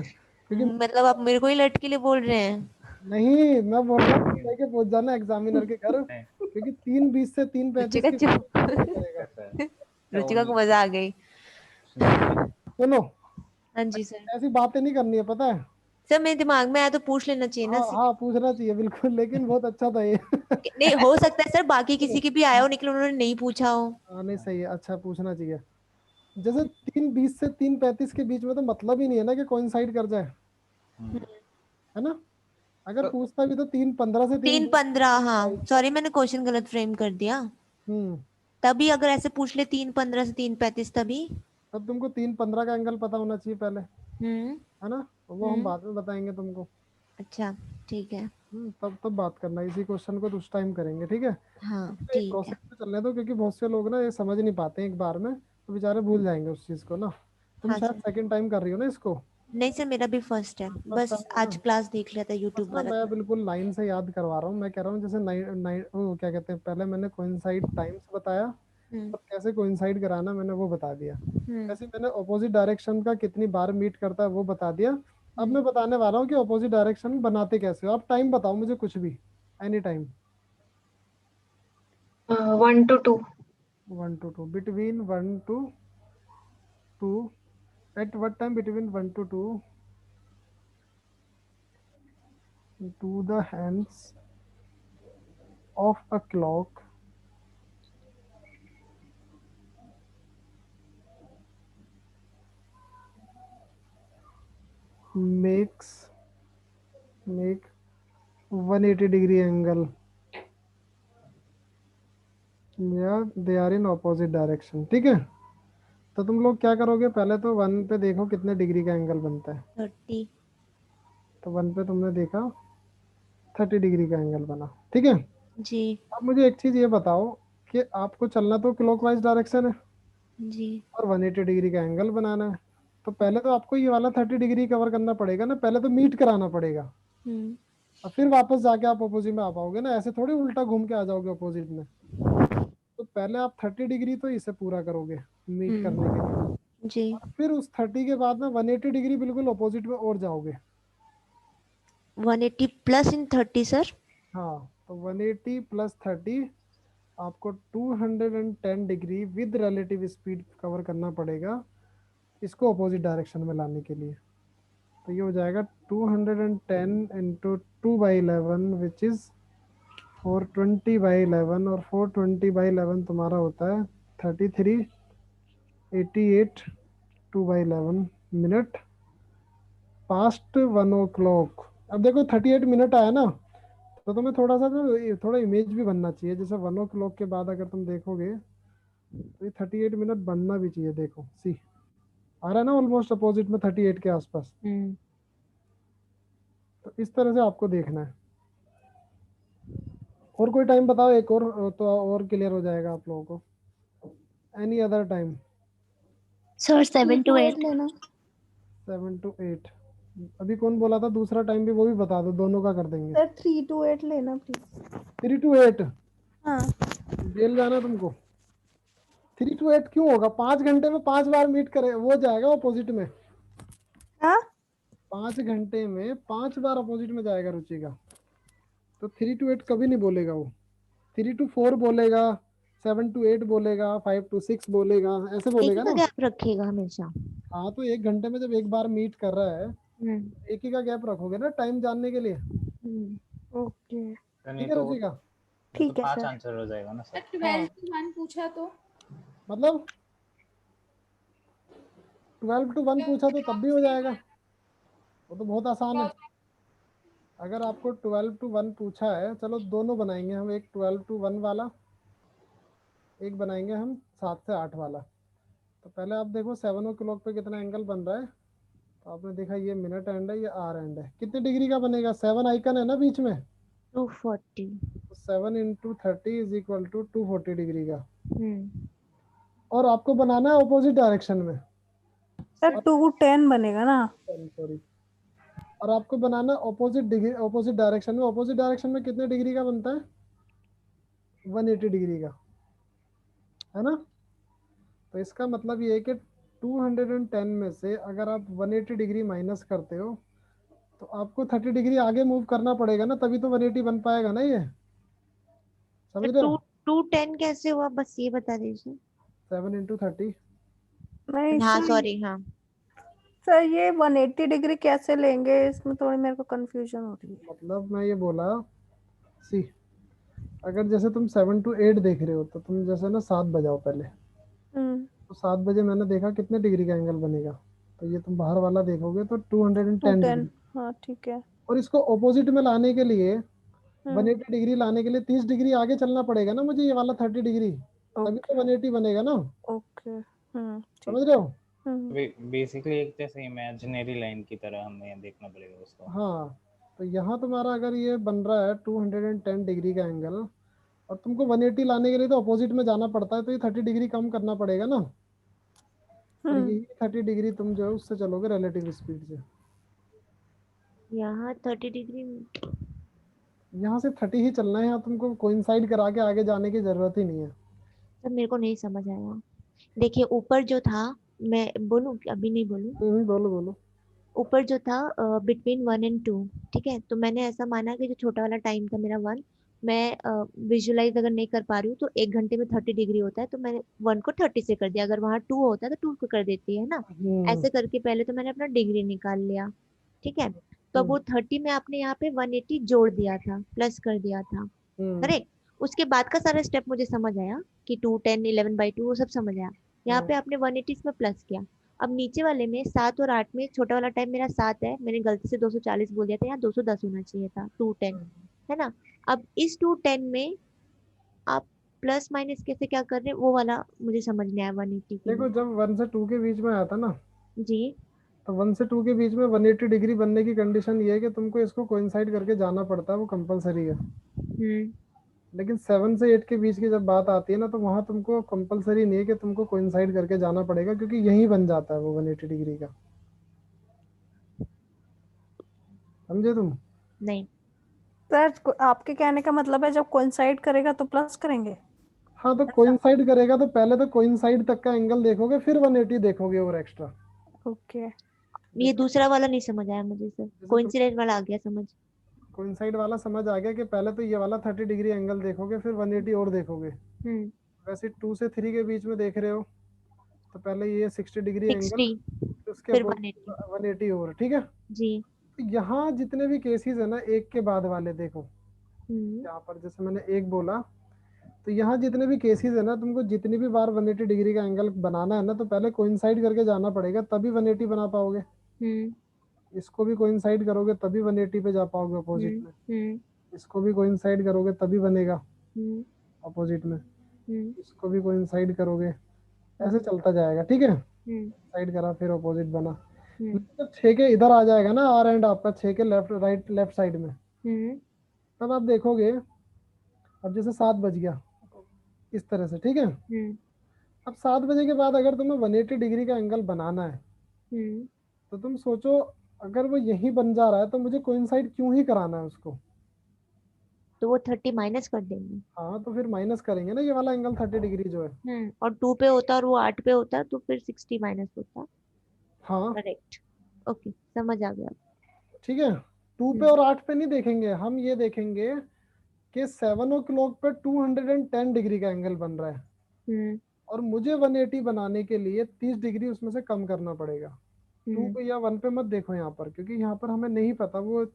क्योंकि मतलब आप मेरे को ही लट के लिए बोल रहे हैं। नहीं, मैं बोल रहा हूँ लेके पहुंच जाना एग्जामिनर के घर, नहीं क्योंकि 3:20 से 3:35 रुचिका के बीच में चुप। पूछा जाएगा। सर। रुचिका को मजा आ गई। नहीं सुनो, हाँ जी सर। ऐसी बातें नहीं करनी है, पता है। सर मेरे दिमाग में आया तो पूछ लेना चाहिए ना। हाँ हाँ, पूछना चाहिए बिल्कुल, लेकिन बहुत अच्छा था ये। नहीं हो सकता है सर बाकी किसी के भी आया हो निकले उन्होंने नहीं पूछा हो। हाँ नहीं, सही है, अच्छा पूछना चाहिए। जैसे 3:20 से 3:35 के बीच में तो मतलब ही नहीं है ना कि कोइंसाइड कर जाए, है ना। अगर तो पूछता भी तो 3:15 से 3:20 3:15, हाँ कोइंसाइड। सॉरी मैंने क्वेश्चन गलत फ्रेम कर दिया। हम्म। तभी अगर ऐसे पूछ ले 3:15 से 3:35 तभी। तब तुमको 3:15 का एंगल पता होना चाहिए पहले, हम्म। है ना, तो वो हम हम्म। बाद में बताएंगे तुमको। अच्छा ठीक है। तब बात करना, इसी क्वेश्चन को तो उस टाइम करेंगे, ठीक है। हाँ तो एक ठीक है। प्रोसेस पे चलने दो, क्योंकि बहुत से लोग ना ये समझ नहीं पाते हैं एक बार में, तो बेचारे भूल जाएंगे उस चीज को ना। तुम हाँ शायद सर। सेकंड टाइम कर रही हो ना इसको। नहीं सर मेरा भी फर्स्ट है, फर्स्ट बस टाइम है आज ना। क्लास देख लिया था बस यूट्यूब ना, वाला मैं तो। बिल्कुल लाइन से याद करवा रहा हूँ, मैं कह रहा हूँ जैसे नाइन नाइन वो क्या कहते हैं, पहले मैंने कोइंसाइड टाइम्स बताया, हम्म। और कैसे कोइंसाइड कराना मैंने वो बता दिया। हम्म। ऐसे मैंने ऑपोजिट डायरेक्शन का कितनी बार मीट करता है वो बता दिया। अब हम्म। मैं बताने वाला हूँ कि ऑपोजिट डायरेक्शन बनाते कैसे हो, आप टाइम बताओ मुझे कुछ भी, any time. 1 to 2। 1 to 2, between 1 to 2, at what time between 1 to 2, to the hands of a clock makes make 180 degree angle, या they are in opposite direction. ठीक है, तो तुम लोग क्या करोगे, पहले तो 1 पे देखो कितने डिग्री का एंगल बनता है। 30। तो 1 पे तुमने देखा 30 डिग्री का एंगल बना। ठीक है, जी अब मुझे एक चीज ये बताओ कि आपको चलना तो क्लॉकवाइज डायरेक्शन है जी। और 180 डिग्री का एंगल बनाना है, तो पहले तो आपको ये वाला 30 डिग्री कवर करना पड़ेगा ना, पहले तो मीट कराना पड़ेगा, हम्म। और फिर वापस जाके आप अपोजिट में आ पाओगे ना, ऐसे थोड़ी उल्टा घूम के आ जाओगे अपोजिट में। तो पहले आप 30 डिग्री तो इसे पूरा करोगे मीट करने के लिए, जी। और फिर उस 30 के बाद ना 180 डिग्री बिल्कुल अपोजिट में और जाओगे। 180 प्लस इन 30 सर। हाँ, तो 180 प्लस 30 आपको 210 degree with relative speed cover करना पड़ेगा इसको अपोजिट डायरेक्शन में लाने के लिए। तो ये हो जाएगा 210 इंटू 2/11 विच इज 420/11, और 420/11 तुम्हारा होता है 33, 88, 2/11 मिनट पास्ट 1 o'clock। अब देखो 38 मिनट आया ना, तो तुम्हें थोड़ा सा तो थोड़ा इमेज भी बनना चाहिए, जैसे 1 o'clock के बाद अगर तुम देखोगे तो ये 38 मिनट बनना भी चाहिए। देखो सी आ रहा है ना, ऑलमोस्ट अपोजिट में 38 के आसपास। तो इस तरह से आपको देखना है। और कोई टाइम बताओ एक और, तो और क्लियर हो जाएगा आप लोगों को। Any other time? Sir 7 to 8 लेना। 7 to 8। अभी कौन बोला था दूसरा टाइम भी, वो भी बता दो, दोनों का कर देंगे। सर 3 to 8 लेना प्लीज। 3 to 8 हाँ जेल जाना तुमको। 3 to 8 क्यों होगा, 5 घंटे में 5 बार मीट करे वो जाएगा अपोजिट में। हाँ 5 घंटे में 5 बार अपोजिट में जाएगा रुचि का। तो 3 to 8 कभी नहीं बोलेगा वो, 3 to 4 बोलेगा, 7 to 8 बोलेगा, 5 to 6 बोलेगा, ऐसे एक बोलेगा का ना। गैप रखेगा हमेशा। हाँ, तो 1 घंटे में जब एक बार मीट कर रहा है, एक ही का गैप रखोगे ना टाइम जानने के लिए। ओके तो नहीं ठीक है तो रुचि का? तो ठीक है 5 सर। आंसर हो जाएगा ना सर। 12 to 1 पूछा तो मतलब 12 to 1 पूछा तो तब भी हो जाएगा, वो तो बहुत आसान है। अगर आपको 12 to 1 पूछा है, चलो दोनों बनाएंगे हम, एक 12 to 1 वाला, एक बनाएंगे हम 7 से 8 वाला। तो पहले आप देखो 7 o'clock पे कितना एंगल बन रहा है। तो आपने देखा ये मिनट एंड है, ये आर एंड है, कितने डिग्री का बनेगा, 7 आइकन है ना बीच में, 240। तो 7 into 30 is equal to 240 degree का। और आपको बनाना है ऑपोजिट डायरेक्शन में, सर 210 बनेगा ना। सॉरी, और आपको बनाना ऑपोजिट डिग्री, ऑपोजिट डायरेक्शन में। ऑपोजिट डायरेक्शन में कितने डिग्री का बनता है, 180 डिग्री का, है ना। तो इसका मतलब ये है कि 210 में से अगर आप 180 डिग्री माइनस करते हो, तो आपको 30 डिग्री आगे मूव करना पड़ेगा ना, तभी तो 180 बन पाएगा ना ये, समझ रहे हो। 210 कैसे हुआ, बस ये बता दीजिए। 7 into 30। नहीं हाँ सर, सॉरी हाँ। सर ये 180 डिग्री कैसे लेंगे, इसमें थोड़ी मेरे को कंफ्यूजन हो रही है। मतलब मैं ये बोला, सी अगर जैसे तुम 7 to 8 देख रहे हो, तो तुम जैसे ना 7 बजाओ पहले, तो 7 बजे मैंने देखा कितने डिग्री का एंगल बनेगा, तो ये तुम बाहर वाला देखोगे तो 210 210 डिग्री। हाँ ठीक है। और इसको ऑपोजिट में लाने के लिए 180 डिग्री लाने के लिए 30 डिग्री आगे चलना पड़ेगा ना मुझे, ये वाला 30 डिग्री, तभी तो 180 बनेगा ना। ओके समझ रहे हो। बेसिकली एक जैसे इमेजिनरी लाइन की तरह हमें देखना पड़ेगा उसको। हाँ, तो यहाँ तुम्हारा अगर ये बन रहा है 210 डिग्री का एंगल, और तुमको 180 लाने के लिए तो अपोजिट में जाना पड़ता है, तो ये 30 डिग्री कम करना पड़ेगा ना। और यही 30 डिग्री तुम जो है उससे चलोगे रिलेटिव स्पीड से। यहाँ 30 डिग्री। यहाँ से 30 ही चलना है, यहाँ तुमको कोइंसाइड करा के आगे जाने की जरूरत ही नहीं है। सर मेरे को नहीं समझ आया। देखिए ऊपर जो था, मैं बोलूँ अभी नहीं बोलूँ। बोलो बोलो। ऊपर जो था बिटवीन 1 and 2, ठीक है, तो मैंने ऐसा माना कि जो छोटा वाला टाइम था मेरा 1, मैं विजुलाइज अगर नहीं कर पा रही हूँ तो 1 घंटे में 30 डिग्री होता है, तो मैंने 1 को 30 से कर दिया। अगर वहाँ 2 होता है तो 2 को कर देती है ना। ऐसे करके पहले तो मैंने अपना डिग्री निकाल लिया, ठीक है। तो अब वो 30 में आपने यहाँ पे 180 जोड़ दिया था, प्लस कर दिया था, करेक्ट। उसके बाद का सारा स्टेप मुझे समझ आया कि 2 10 11/2 वो सब समझ आया। यहाँ पे आपने 180 इसमें प्लस किया। अब नीचे वाले में 7 और 8 में छोटा वाला टाइम मेरा 7 है, मैंने गलती से 240 बोल दिया था, यहाँ 210 होना चाहिए था, 210। है ना। अब इस 210 में आप प्लस माइनस कैसे क्या कर रहे हैं वो वाला मुझे समझ नहीं आया 180 के देखो लिए। जब 1 से 2 के बीच में आया था ना, जी। तो 1 से 2 के बीच में 180 डिग्री बनने की कंडीशन ये है कि तुमको इसको कोइंसाइड करके जाना पड़ता है, वो कंपलसरी है। हम्म। लेकिन 7 से 8 के बीच की जब बात आती है ना, तो वहां तुमको कंपलसरी नहीं है कि तुमको कोइंसाइड करके जाना पड़ेगा, क्योंकि यही बन जाता है वो 180 डिग्री का। समझे तुम? नहीं। सर आपके कहने का मतलब है जब कोइंसाइड करेगा तो प्लस करेंगे? हाँ, तो कोइंसाइड करेगा तो पहले तो कोइंसाइड तक का एंगल देखोगे, फिर 180 देखोगे और एक्स्ट्रा। ओके। ये दूसरा वाला नहीं समझ आया मुझे सर, जैसे तुम कोइंसिडेंट वाला आ गया समझ। कोइंसाइड वाला समझ आ गया कि पहले तो ये वाला 30 डिग्री एंगल देखोगे, फिर 180 और देखोगे। हम्म। वैसे 2 से 3 के बीच में देख रहे हो, तो पहले ये 60 डिग्री एंगल, 60 उसके फिर अपोजिट 180। 180 और, ठीक है। जी। तो यहाँ जितने भी केसेस है ना, एक के बाद वाले देखो, हम्म। यहाँ पर जैसे मैंने एक बोला, तो यहाँ जितने भी केसेस है ना, तुमको जितनी भी बार 180 डिग्री का एंगल बनाना है ना, तो पहले कोइंसाइड करके जाना पड़ेगा, तभी 180 बना पाओगे। हम्म। इसको भी कोइंसाइड करोगे तभी 180 पे जा पाओगे अपोजिट हम्म। में। हम्म। इसको भी कोइंसाइड करोगे तभी बनेगा हम्म। अपोजिट में। हम्म। इसको भी कोइंसाइड करोगे, ऐसे हम्म। चलता जाएगा, ठीक है। हम्म। साइड करा फिर अपोजिट बना। हम्म। जब 6 के इधर आ जाएगा ना, आर एंड आपका 6 के लेफ्ट राइट लेफ्ट साइड में, हम्म। तब आप देखोगे, अब जैसे 7 बज गया इस तरह से, ठीक है। हम्म। अब 7 बजे के बाद अगर तुम्हें 180 डिग्री का एंगल बनाना है, हम्म। तो तुम सोचो, अगर वो यही बन जा रहा है तो मुझे कोइंसाइड क्यों ही कराना है उसको। तो वो 30 माइनस कर देंगे। हाँ, तो फिर माइनस करेंगे ना ये वाला एंगल 30 डिग्री जो है। और 2 पे होता और वो 8 पे होता तो फिर 60 माइनस होता। हाँ, करेक्ट। ओके समझ आ गया। ठीक है। 2 पे हम्म। और 8 पे नहीं देखेंगे हम, ये देखेंगे कि 7 o'clock पे 210 डिग्री का एंगल बन रहा है, हम्म। और मुझे 180 बनाने के लिए 30 डिग्री उसमें से कम करना पड़ेगा। 2 हम्म। पे या 1 पे मत देखो यहाँ पर, क्योंकि यहाँ पर हमें नहीं पता वो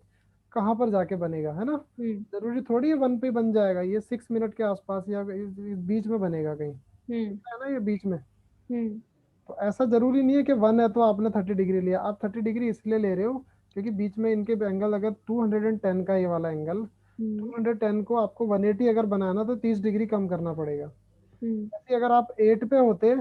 कहाँ पर जाके बनेगा, है ना। हम्म। जरूरी थोड़ी है 1 पे बन जाएगा, ये 6 मिनट के आसपास या इस बीच में बनेगा कहीं, हम्म। है ना, ये बीच में। हम्म। तो ऐसा जरूरी नहीं है कि 1 है तो आपने 30 डिग्री लिया। आप 30 डिग्री इसलिए ले रहे हो क्योंकि बीच में इनके एंगल अगर 210 का, ये वाला एंगल हम्म। 210 को आपको 180 अगर बनाना तो 30 डिग्री कम करना पड़ेगा। हम्म। ऐसे अगर आप 8 पे होते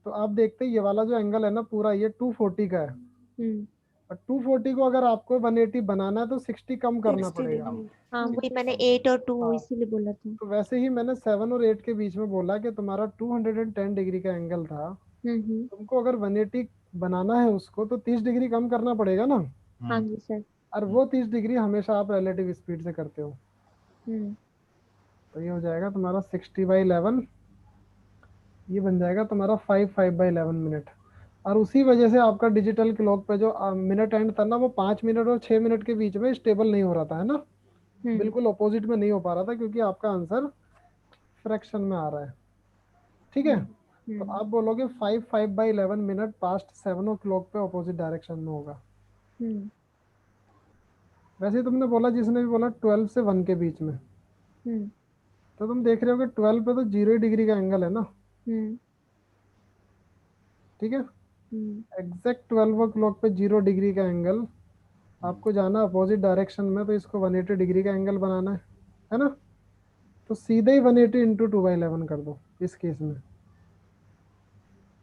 तो आप देखते ये वाला जो एंगल है ना पूरा, ये 240 का है। हम्म। और 240 को अगर आपको 180 बनाना है तो 60 कम करना 60 पड़ेगा। डिग्री। हाँ वही मैंने 8 और 2 हाँ, इसीलिए बोला था। तो वैसे ही मैंने 7 और 8 के बीच में बोला कि तुम्हारा 210 डिग्री का एंगल था, हम्म। तुमको अगर 180 बनाना है उसको तो 30 डिग्री कम करना पड़ेगा ना। हाँ जी सर। और वो 30 डिग्री हमेशा आप रिलेटिव स्पीड से करते हो। हम्म। तो ये हो जाएगा तुम्हारा 60/11, ये बन जाएगा तुम्हारा 5/11 मिनट। और उसी वजह से आपका डिजिटल क्लॉक पे जो मिनट एंड था ना, वो 5 मिनट और 6 मिनट के बीच में स्टेबल नहीं हो रहा था, है ना। हम्म। बिल्कुल अपोजिट में नहीं हो पा रहा था, क्योंकि आपका आंसर फ्रैक्शन में आ रहा है, ठीक है। हम्म। तो हम्म। आप बोलोगे 5/11 मिनट पास्ट 7 o'clock पे अपोजिट डायरेक्शन में होगा। हम्म। वैसे ही तुमने बोला, जिसने भी बोला 12 से 1 के बीच में, हम्म। तो तुम देख रहे हो कि 12 पे तो 0 डिग्री का एंगल है ना, हम्म। ठीक है। हम्म। एग्जैक्ट 12 o'clock पे 0 डिग्री का एंगल, आपको जाना अपोजिट डायरेक्शन में, तो इसको 180 डिग्री का एंगल बनाना है ना। तो सीधे ही 180 इंटू 2/11 कर दो इस केस में,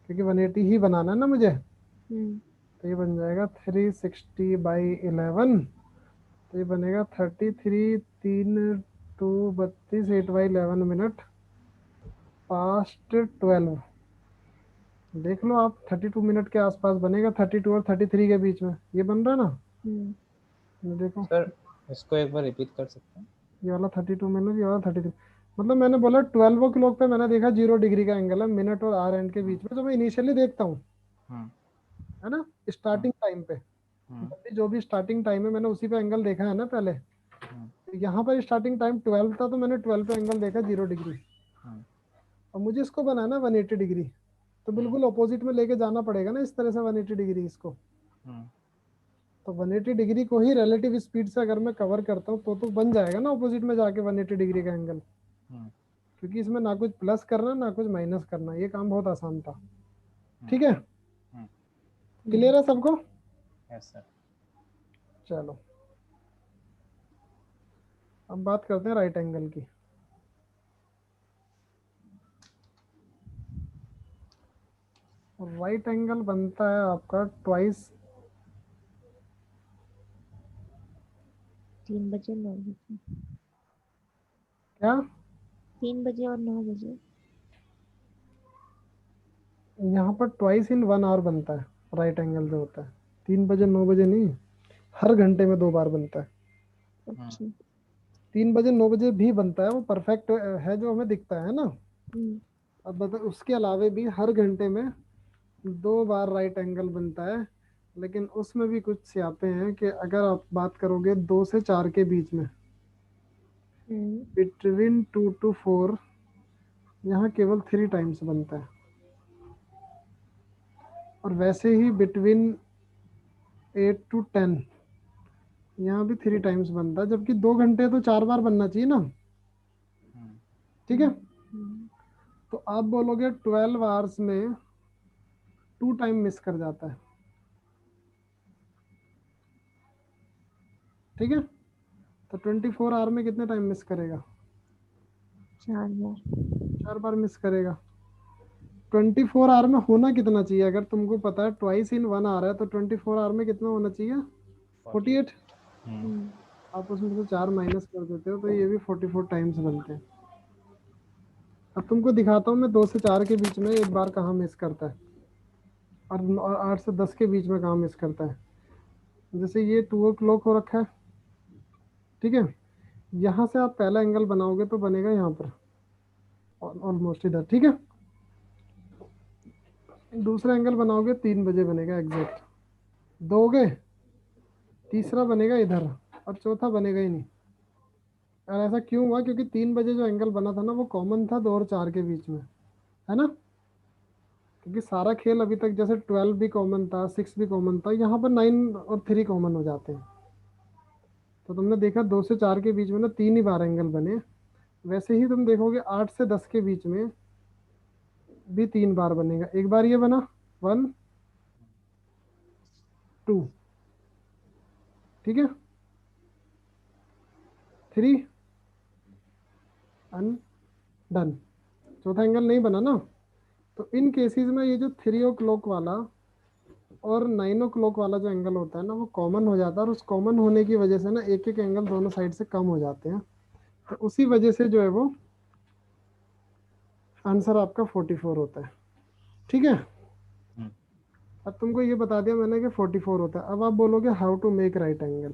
क्योंकि 180 ही बनाना है ना मुझे। हम्म। तो ये बन जाएगा 360/11। तो ये बनेगा 33 3 2 32 8/11 मिनट पास्ट 12। देख लो आप, 32 मिनट के आसपास बनेगा, 32 और 33 के बीच में ये बन रहा है ना। हम्म। ये देखो, सर इसको एक बार रिपीट कर सकते हैं? ये वाला 32 मिनट, ये वाला 33। मतलब मैंने बोला 12 o'clock पे मैंने देखा 0 डिग्री का एंगल है मिनट और आर एंड के बीच में, जो मैं इनिशियली देखता हूँ, हम्म। है ना, स्टार्टिंग टाइम पे। हम्म। जो भी स्टार्टिंग टाइम है मैंने उसी पे एंगल देखा है ना पहले। हम्म। तो यहाँ पर स्टार्टिंग टाइम 12 था, तो मैंने 12 पे एंगल देखा 0 डिग्री। हम्म। और मुझे इसको बनाना 180 डिग्री, तो बिल्कुल अपोजिट में लेके जाना पड़ेगा ना, इस तरह से 180 डिग्री इसको। हम्म। तो 180 डिग्री को ही रिलेटिव स्पीड से अगर मैं कवर करता हूँ तो बन जाएगा ना अपोजिट में जाके 180 डिग्री का एंगल। हम्म। क्योंकि इसमें ना कुछ प्लस करना ना कुछ माइनस करना, ये काम बहुत आसान था, ठीक है। क्लियर है सबको? Yes sir. चलो, अब बात करते हैं राइट एंगल की। राइट एंगल बनता है आपका ट्वाइस 3 बजे 9 बजे, क्या 3 बजे और 9 बजे। यहाँ पर ट्वाइस इन 1 आवर बनता है राइट एंगल जो होता है, 3 बजे 9 बजे नहीं, हर घंटे में 2 बार बनता है। अच्छा। 3 बजे 9 बजे भी बनता है, वो परफेक्ट है जो हमें दिखता है ना। हम्म, अब बता, उसके अलावे भी हर घंटे में 2 बार राइट एंगल बनता है। लेकिन उसमें भी कुछ स्यापे हैं कि अगर आप बात करोगे 2 से 4 के बीच में, बिटवीन 2 to 4, यहाँ केवल 3 टाइम्स बनता है। और वैसे ही बिटवीन 8 to 10 यहाँ भी 3 टाइम्स बनता है, जबकि 2 घंटे तो 4 बार बनना चाहिए ना। ठीक है, तो आप बोलोगे 12 आवर्स में 2 टाइम मिस कर जाता है। ठीक है, तो 24 आवर में कितने टाइम मिस करेगा? 4 बार। 4 बार मिस करेगा। 24 आवर में होना कितना चाहिए? अगर तुमको पता है ट्वाइस इन 1 आवर है, तो 24 आवर में कितना होना चाहिए? 48। आप उसमें से 4 माइनस कर देते हो तो ये भी 44 टाइम्स बनते हैं। अब तुमको दिखाता हूँ मैं 2 से 4 के बीच में एक बार कहाँ मिस करता है, और 8 से 10 के बीच में कहाँ मिस करता है। जैसे ये 2 o'clock हो रखा है, ठीक है, यहाँ से आप पहला एंगल बनाओगे तो बनेगा यहाँ पर, ऑलमोस्ट इधर। ठीक है, दूसरा एंगल बनाओगे 3 बजे बनेगा एग्जैक्ट, दोगे तीसरा बनेगा इधर, और चौथा बनेगा ही नहीं। और ऐसा क्यों हुआ? क्योंकि 3 बजे जो एंगल बना था ना, वो कॉमन था 2 और 4 के बीच में, है ना। क्योंकि सारा खेल अभी तक, जैसे 12 भी कॉमन था, 6 भी कॉमन था, यहाँ पर 9 और 3 कॉमन हो जाते हैं। तो तुमने देखा 2 से 4 के बीच में ना 3 ही बार एंगल बने। वैसे ही तुम देखोगे 8 से 10 के बीच में भी 3 बार बनेगा। एक बार ये बना 1 2, ठीक है, 3 एंड डन। चौथा एंगल नहीं बना ना। तो इन केसेस में ये जो 3 o'clock वाला और 9 o'clock वाला जो एंगल होता है ना, वो कॉमन हो जाता है, और उस कॉमन होने की वजह से ना एक एक एंगल दोनों साइड से कम हो जाते हैं। तो उसी वजह से जो है वो आंसर आपका 44 होता है। ठीक है, अब तुमको ये बता दिया मैंने कि 44 होता है। अब आप बोलोगे how to make right angle,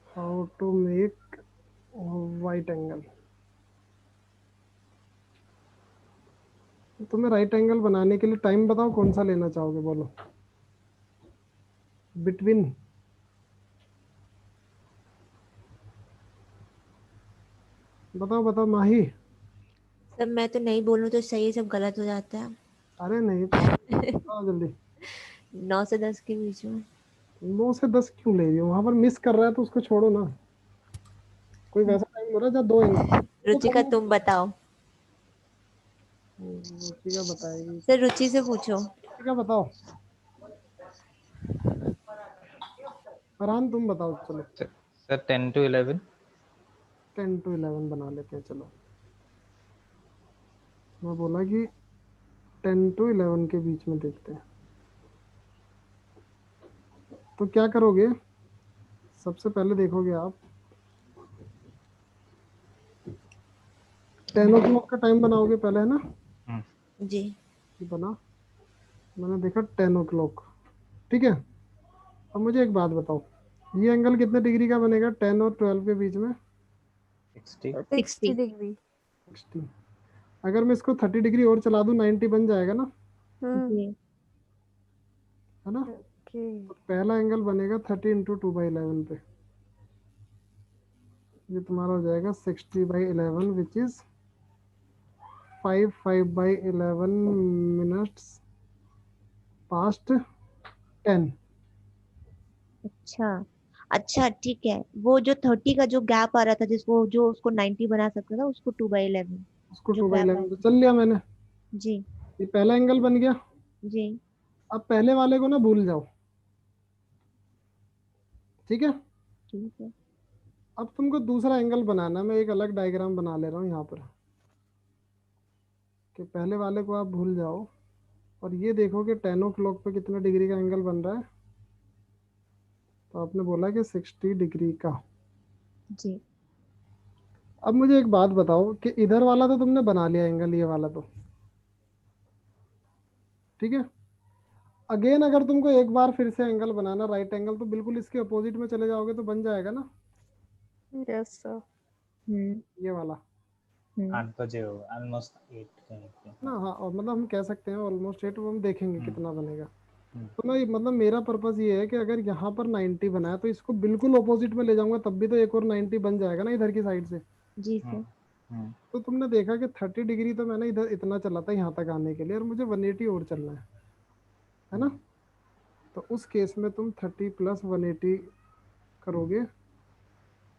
how to make right angle. तुम्हें राइट एंगल बनाने के लिए टाइम बताओ कौन सा लेना चाहोगे, बोलो। बिटवीन बताओ बताओ माही। सब मैं तो नहीं बोलूं तो सही है, सब गलत हो जाता है। अरे नहीं, बताओ जल्दी। 9 से 10 के बीच में। 9 से 10 क्यों ले रही हो? वहां पर मिस कर रहा है तो उसको छोड़ो ना। कोई वैसा टाइम हो रहा है जहाँ 2 एंगल तो रुचिका करना। तुम बताओ, रुचिका बताएगी। सर रुचि से पूछो। रुचिका बताओ। फरहान तुम बताओ, चलो। Sir 10 to 11। 10 to 11 बना लेते हैं, चलो। मैं बोला कि 10 to 11 के बीच में देखते हैं। तो क्या करोगे? सबसे पहले देखोगे आप 10 o'clock का टाइम बनाओगे पहले, है ना। जी। ये बना, मैंने देखा 10 o'clock, ठीक है। अब मुझे एक बात बताओ, ये एंगल कितने डिग्री का बनेगा 10 और 12 के बीच में? 60। 60 डिग्री। 60। अगर मैं इसको 30 डिग्री और चला दूं 90 बन जाएगा ना, जी। है ना। ओके। तो पहला एंगल बनेगा 30 इंटू 2/11 पे। ये तुम्हारा हो जाएगा 60/11 विच इज 5/11 मिनट्स पास्ट 10। अच्छा अच्छा, ठीक है। वो जो 30 का जो गैप आ रहा था, जिसको जो उसको 90 बना सकता था, उसको 2/11 उसको जो गैप 2/11 आया तो था। चल लिया मैंने। जी। ये पहला एंगल बन गया। जी। अब पहले वाले को ना भूल जाओ, ठीक है। ठीक है। अब तुमको दूसरा एंगल बनाना है, मैं एक अलग डायग्राम बना ले रहा हूँ यहाँ पर, कि पहले वाले को आप भूल जाओ और ये देखो कि 10 o'clock पे कितने डिग्री का एंगल बन रहा है। तो आपने बोला कि 60 डिग्री का। जी। अब मुझे एक बात बताओ कि इधर वाला तो तुमने बना लिया एंगल, ये वाला तो ठीक है। अगेन अगर तुमको एक बार फिर से एंगल बनाना राइट एंगल, तो बिल्कुल इसके अपोजिट में चले जाओगे तो बन जाएगा ना यस सर। ये वाला 8 बजे होगा, ऑलमोस्ट 8 कहीं पे। ना। हाँ, और मतलब हम कह सकते हैं ऑलमोस्ट 8, वो हम देखेंगे कितना बनेगा। हम्म। तो मैं मतलब मेरा पर्पस ये है कि अगर यहाँ पर 90 बनाया तो इसको बिल्कुल ऑपोजिट में ले जाऊंगा, तब भी तो एक और 90 बन जाएगा ना इधर की साइड से। जी सर। तो तुमने देखा कि 30 डिग्री तो मैंने इधर इतना चला था यहाँ तक आने के लिए, और मुझे 180 और चलना है ना। तो उस केस में तुम 30 प्लस 180 करोगे,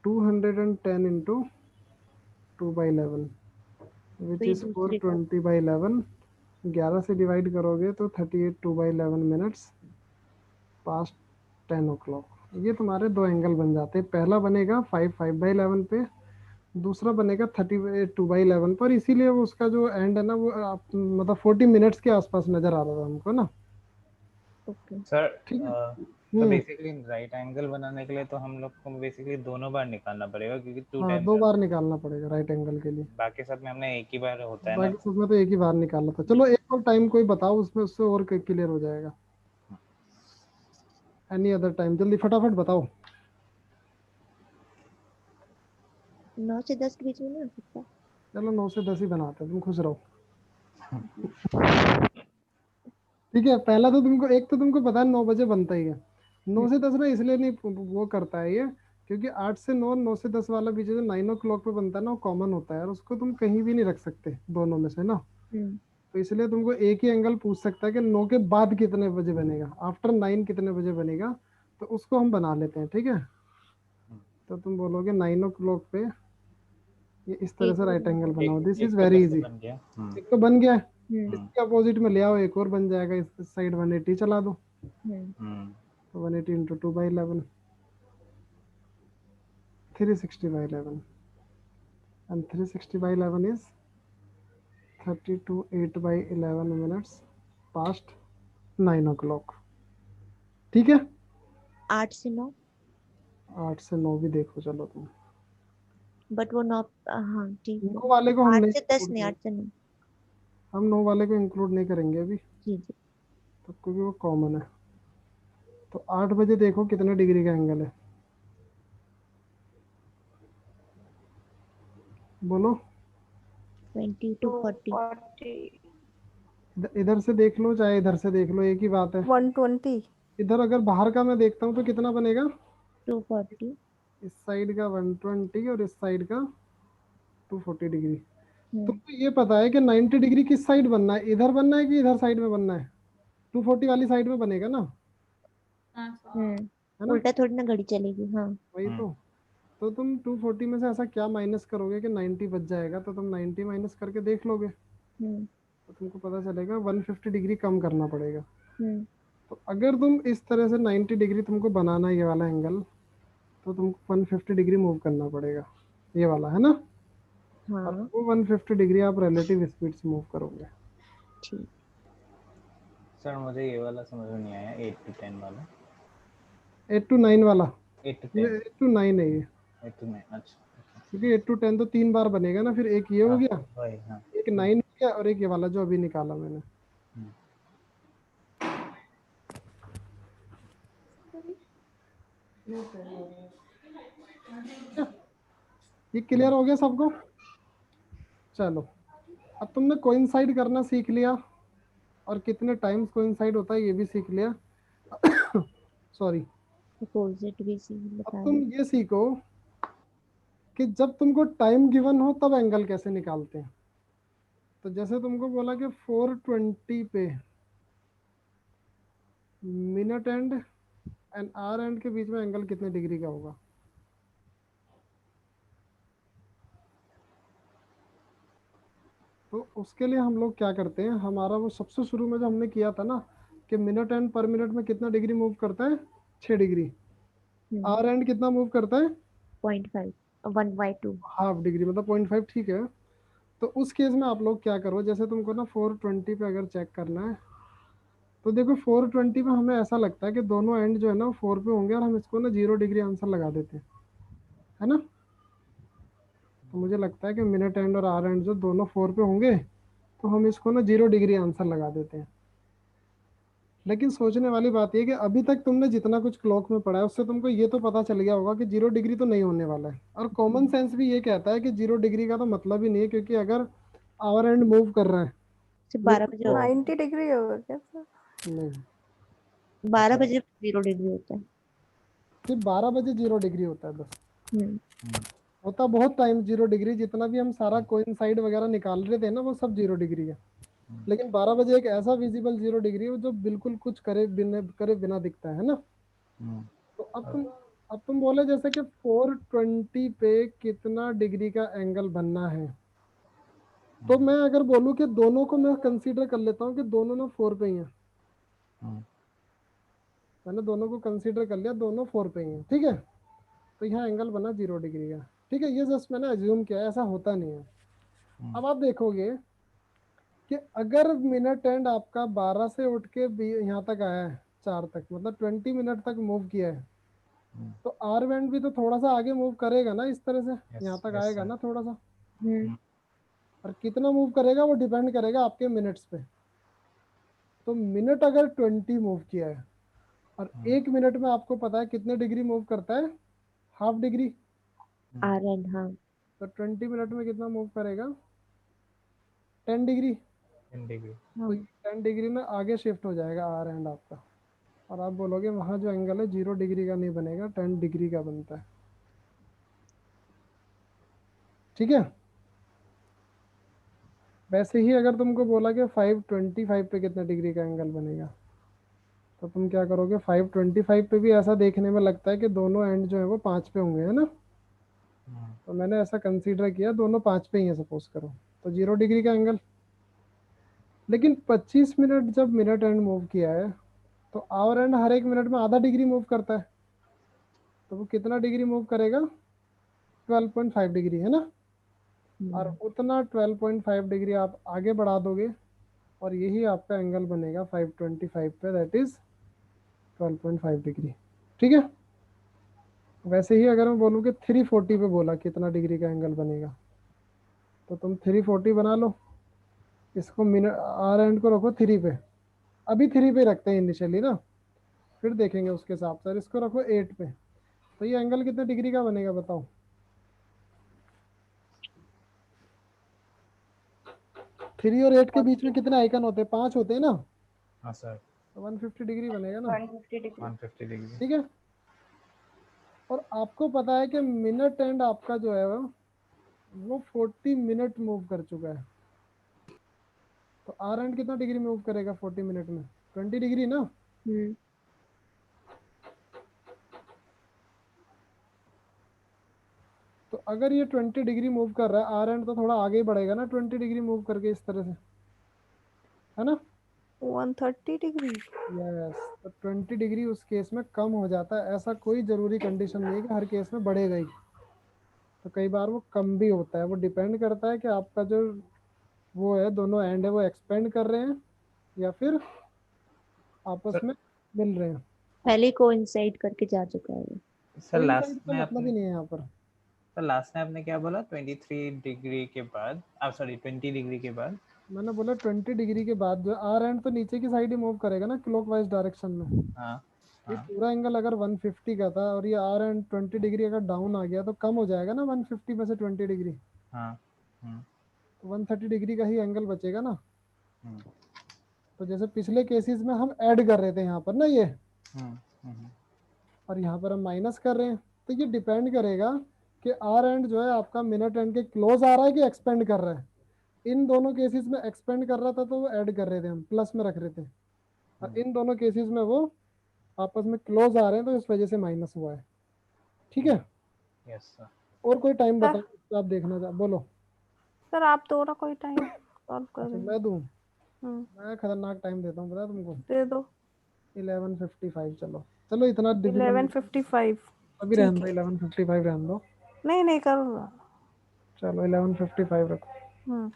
210 इंटू 2/11 विच तो ये इज दूसरे का 420/11। 11 से डिवाइड करोगे तो 38 2/11 मिनट्स पास्ट 10 o'clock। ये तुम्हारे दो एंगल बन जाते हैं। पहला बनेगा 5/11 पे, दूसरा बनेगा 32/11 पर। इसीलिए वो उसका जो एंड है ना, वो मतलब 40 मिनट्स के आसपास नजर आ रहा था हमको ना। ओके। सर ठीक है। तो बेसिकली राइट एंगल बनाने के लिए तो हम लोग को बेसिकली दोनों बार निकालना पड़ेगा, क्योंकि 2 हाँ, टाइम्स 2 बार निकालना पड़ेगा राइट एंगल के लिए। बाकी सब में हमने एक ही बार होता है ना। बाकी सब में तो एक ही बार निकालना था। चलो एक और टाइम कोई बताओ, उसमें उससे और क्लियर हो जाएगा। एनी अदर टाइम, जल्दी फटाफट बताओ। 9 से 10 के बीच में नहीं हो सकता? चलो 9 से 10 ही बनाते हैं, तुम खुश रहो। ठीक है, पहला तो तुमको, एक तो तुमको पता है 9 बजे बनता ही है। 9 से 10 ना इसलिए नहीं वो करता है ये, क्योंकि 8 से 9, 9 से 10 वाला बीच जो 9 o'clock पे बनता है ना, वो कॉमन होता है और उसको तुम कहीं भी नहीं रख सकते दोनों में से ना। तो इसलिए तुमको एक ही एंगल पूछ सकता है कि 9 के बाद कितने बजे बनेगा, आफ्टर 9 कितने बजे बनेगा। तो उसको हम बना लेते हैं, ठीक है। तो तुम बोलोगे 9 o'clock पे ये इस तरह एक से राइट एंगल बनाओ। दिस एक इज तो वेरी बस इजी। बन गया। एक तो बन गया है, हम्म इसके अपोजिट में ले आओ, एक और बन जाएगा। इस साइड 180 चला दो, हम्म तो 180 into 2/11 360/11 and 360/11 is 32 8/11 minutes past 9 o'clock। ठीक है। 8 से 9। 8 से 9 भी देखो चलो तुम। बट वो 9, हाँ ठीक है। 9 वाले को हम 8 नहीं से 10 include नहीं, करेंगे। 8 से 9। हम 9 वाले को इंक्लूड नहीं करेंगे अभी, जी जी। तो क्योंकि वो कॉमन है। तो 8 बजे देखो कितने डिग्री का एंगल है, बोलो। 20 to 40। 40 इधर से देख लो चाहे इधर से देख लो, एक ही बात है। 120। इधर अगर बाहर का मैं देखता हूँ तो कितना बनेगा, 240। इस साइड का 120 और इस साइड का 240 डिग्री। तुमको ये पता है कि 90 डिग्री किस साइड बनना है, इधर बनना है कि इधर साइड में बनना है। 240 वाली साइड में बनेगा ना, हाँ सर। है ना। उल्टा थोड़ी ना घड़ी चलेगी। हाँ। वही तो तुम 240 में से ऐसा क्या माइनस करोगे कि 90 बच जाएगा, तो तुम 90 माइनस करके देख लोगे, तो तुमको पता चलेगा 150 डिग्री कम करना पड़ेगा। तो अगर तुम इस तरह से 90 डिग्री तुमको बनाना है ये वाला एंगल, तो तुमको 150 डिग्री मूव करना पड़ेगा, ये वाला है ना। और हाँ वो 150 डिग्री आप रिलेटिव स्पीड से मूव करोगे। ठीक। सर मुझे ये वाला समझ में नहीं आया, 8 to 10 वाला। 8 to 9 वाला, 8 to ये 10। 8 to 9 है ये, 8 to 9, अच्छा। क्योंकि 8 to 10 तो 3 बार बनेगा ना। फिर एक ये हो हाँ गया, वही, हाँ। एक 9 हो गया, और एक ये वाला जो अभी निकाला मैंने। ये क्लियर हो गया सबको। चलो, अब तुमने कोइंसाइड करना सीख लिया, और कितने टाइम्स कोइंसाइड होता है ये भी सीख लिया। सॉरी। अपोजिट भी सी अब बता तुम दो। ये सीखो कि जब तुमको टाइम गिवन हो तब एंगल कैसे निकालते हैं। तो जैसे तुमको बोला कि 420 पे minute hand hand hour hand के बीच में एंगल कितने डिग्री का होगा। तो उसके लिए हम लोग क्या करते हैं, हमारा वो सबसे शुरू में जो हमने किया था ना, कि मिनट एंड पर मिनट में कितना डिग्री मूव करता है, 6 डिग्री। आर एंड कितना मूव करता है? 0.5 1/2 हाफ डिग्री, मतलब 0.5, ठीक है। तो उस केस में आप लोग क्या करो, जैसे तुमको ना 420 पे अगर चेक करना है तो देखो 420 पे हमें ऐसा लगता है कि दोनों एंड जो है ना 4 पे होंगे और हम इसको ना 0 डिग्री आंसर लगा देते हैं, है ना। तो मुझे लगता है कि मिनट एंड और आर एंड जो दोनों 4 पे होंगे तो हम इसको ना 0 डिग्री आंसर लगा देते हैं। लेकिन सोचने वाली बात यह कि अभी तक तुमने जितना कुछ क्लॉक में पढ़ा है उससे तुमको ये तो पता चल गया होगा कि 0 डिग्री तो नहीं होने वाला है, और कॉमन सेंस भी ये कहता है कि 0 डिग्री का तो मतलब ही नहीं है, क्योंकि अगर आवर एंड मूव कर रहा है सिर्फ 12 बजे होता है। 90 डिग्री होगा क्या सर? नहीं, 12 बजे 0 डिग्री होता है। सिर्फ 12 बजे 0 डिग्री होता है बस। हम्म होता बहुत टाइम 0 डिग्री, जितना भी हम सारा कोइंसाइड वगैरह निकाल रहे थे ना वो सब 0 डिग्री है। लेकिन 12 बजे एक ऐसा विजिबल 0 डिग्री है जो बिल्कुल कुछ करे बिना दिखता है ना। तो अब तुम बोले जैसे कि 420 पे कितना डिग्री का एंगल बनना है, तो मैं अगर बोलूं कि दोनों को मैं कंसीडर कर लेता हूँ कि दोनों ना 4 पे ही हैं। मैंने दोनों को कंसीडर कर लिया, दोनों 4 पे ही हैं, ठीक है। तो यहाँ एंगल बना 0 डिग्री का, ठीक है। ये जस्ट मैंने अज्यूम किया है, ऐसा होता नहीं है। अब आप देखोगे कि अगर मिनट एंड आपका 12 से उठ के यहाँ तक आया है 4 तक, मतलब 20 मिनट तक मूव किया है, तो आर एंड भी तो थोड़ा सा आगे मूव करेगा ना, इस तरह से यहाँ तक आएगा ना थोड़ा सा। और कितना मूव करेगा वो डिपेंड करेगा आपके मिनट्स पे। तो मिनट अगर 20 मूव किया है और 1 मिनट में आपको पता है कितने डिग्री मूव करता है, हाफ डिग्री। आर एंड हाँ तो 20 मिनट में कितना मूव करेगा, 10 डिग्री। 10 डिग्री। तो 10 डिग्री में आगे शिफ्ट हो जाएगा आर एंड आपका, और आप बोलोगे वहाँ जो एंगल है 0 डिग्री का नहीं बनेगा, 10 डिग्री का बनता है, ठीक है। वैसे ही अगर तुमको बोला कि 525 पे कितने डिग्री का एंगल बनेगा, तो तुम क्या करोगे, 525 पे भी ऐसा देखने में लगता है कि दोनों एंड जो है वो 5 पे होंगे, है ना। तो मैंने ऐसा कंसीडर किया दोनों 5 पे ही है सपोज करो, तो 0 डिग्री का एंगल। लेकिन 25 मिनट जब मिनट एंड मूव किया है तो आवर एंड हर एक मिनट में आधा डिग्री मूव करता है, तो वो कितना डिग्री मूव करेगा, 12.5 डिग्री, है ना। और उतना 12.5 डिग्री आप आगे बढ़ा दोगे और यही आपका एंगल बनेगा 525 पे, दैट इज 12.5 डिग्री, ठीक है। वैसे ही अगर मैं बोलूँ कि 340 पे बोला कितना डिग्री का एंगल बनेगा, तो तुम 340 बना लो, इसको मिनट आर एंड को रखो 3 पे, अभी 3 पे रखते हैं इनिशियली ना, फिर देखेंगे उसके हिसाब से। इसको रखो 8 पे, तो ये एंगल कितने डिग्री का बनेगा बताओ। 3 और 8 के बीच में कितने आइकन होते हैं, 5 होते हैं ना। हाँ सर। तो 150 डिग्री बनेगा ना, 150 डिग्री 150 डिग्री। ठीक है। और आपको पता है कि मिनट एंड आपका जो है वो 40 मिनट मूव कर चुका है, तो आर एंड कितना डिग्री मूव करेगा 40 मिनट में, 20 डिग्री ना। तो अगर ये 20 डिग्री मूव कर रहा है, आर एंड तो थोड़ा आगे ही बढ़ेगा ना 20 डिग्री मूव करके इस तरह से, है ना। 130 डिग्री। यस, तो 20 डिग्री उस केस में कम हो जाता है, ऐसा कोई ज़रूरी कंडीशन नहीं है कि हर केस में बढ़ेगा ही। तो कई बार वो कम भी होता है, वो डिपेंड करता है कि आपका जो वो है दोनों एंड है वो एक्सपेंड कर रहे हैं या फिर आपस में मिल रहे हैं। पहले कोइंसाइड करके जा चुका है वो। सर लास्ट कोइंसाइड का में मतलब आपने ही नहीं है यहाँ पर। सर लास्ट में आपने क्या बोला, 23 डिग्री के बाद, आप सॉरी 20 डिग्री के बाद। मैंने बोला 20 डिग्री के बाद जो आर एंड तो नीचे की साइड ही मूव करेगा ना क्लॉकवाइज डायरेक्शन में। हाँ ये हाँ पूरा एंगल अगर 150 का था और ये आर एंड 20 डिग्री अगर डाउन आ गया तो कम हो जाएगा ना 150 में से 20 डिग्री, हाँ। तो 130 डिग्री का ही एंगल बचेगा ना। हम्म, तो जैसे पिछले केसेस में हम ऐड कर रहे थे यहाँ पर ना ये, हम्म, हम्म, और यहाँ पर हम माइनस कर रहे हैं, तो ये डिपेंड करेगा कि आर एंड जो है आपका मिनट एंड के क्लोज आ रहा है कि एक्सपेंड कर रहा है। इन दोनों केसेस में एक्सपेंड कर रहा था तो वो ऐड कर रहे थे, हम प्लस में रख रहे थे, और इन दोनों केसेस में वो आपस में क्लोज आ रहे हैं तो इस वजह से माइनस हुआ है, ठीक है। Yes sir. और कोई टाइम सर बताओ तो आप देखना चाह, बोलो। सर आप दो ना कोई टाइम सॉल्व कर अच्छा रहे मैं दूं, हम्म मैं खतरनाक टाइम देता हूँ पता है तुमको, दे दो 11:55। चलो चलो इतना डिफिकल्ट 11:55 अभी रहने दो, 11:55 रहने दो। नहीं नहीं कर चलो 11:55 रखो। हम्म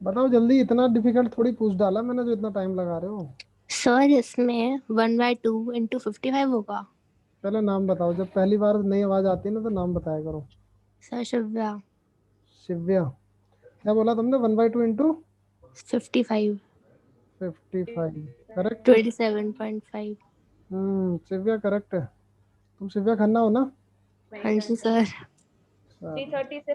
बताओ जल्दी, इतना डिफिकल्ट थोड़ी पूछ डाला मैंने जो इतना टाइम लगा रहे हो। सर इसमें 1/2 इंटू 55 होगा। पहले नाम बताओ, जब पहली बार नई आवाज आती है ना तो नाम बताया करो। सर शिव्या। शिव्या। क्या बोला तुमने? 1/2 इंटू 55 55 करेक्ट। 27.5। शिव्या करेक्ट है। तुम शिव्या खन्ना हो ना? हाँ जी सर। 330 से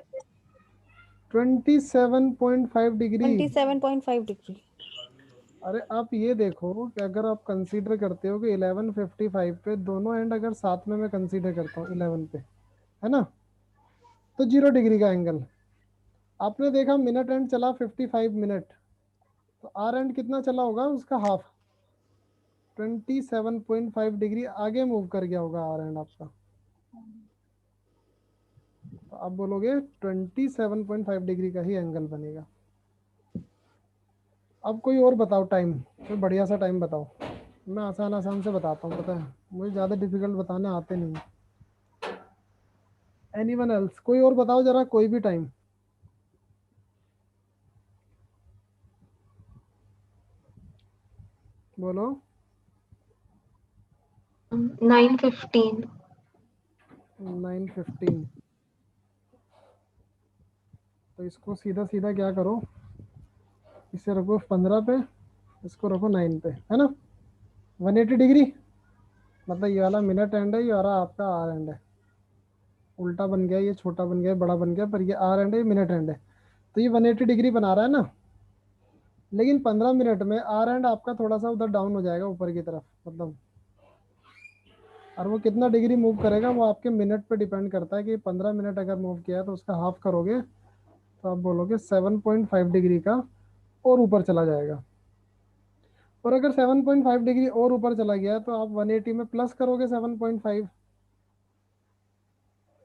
27.5 डिग्री। 27.5 डिग्री। अरे आप ये देखो कि अगर आप कंसीडर करते हो कि 11:55 पे दोनों एंड अगर साथ में मैं कंसीडर करता हूँ 11 पे, है ना, तो 0 डिग्री का एंगल। आपने देखा मिनट एंड चला 55 मिनट, तो आर एंड कितना चला होगा उसका हाफ, 27.5 डिग्री आगे मूव कर गया होगा आर एंड आपका। तो आप बोलोगे 27.5 डिग्री का ही एंगल बनेगा। अब कोई और बताओ टाइम, कोई बढ़िया सा टाइम बताओ। मैं आसान आसान से बताता हूँ, पता है मुझे ज़्यादा डिफिकल्ट बताने आते नहीं। एनीवन एल्स, कोई और बताओ जरा, कोई भी टाइम। बोलो। 9:15। 9:15। तो इसको सीधा सीधा क्या करो, इसे रखो 15 पे, इसको रखो 9 पे, है ना। 180 डिग्री, मतलब ये वाला मिनट एंड है, ये वाला आपका आर एंड है। उल्टा बन गया, ये छोटा बन गया, बड़ा बन गया, पर ये आर एंड है, ये मिनट एंड है। तो ये 180 डिग्री बना रहा है ना, लेकिन 15 मिनट में आर एंड आपका थोड़ा सा उधर डाउन हो जाएगा ऊपर की तरफ, मतलब। और वो कितना डिग्री मूव करेगा वो आपके मिनट पे डिपेंड करता है कि 15 मिनट अगर मूव किया है तो उसका हाफ करोगे तो आप बोलोगे 7.5 डिग्री का और ऊपर चला जाएगा। और अगर 7.5 डिग्री और ऊपर चला गया तो आप 180 में प्लस करोगे 7.5,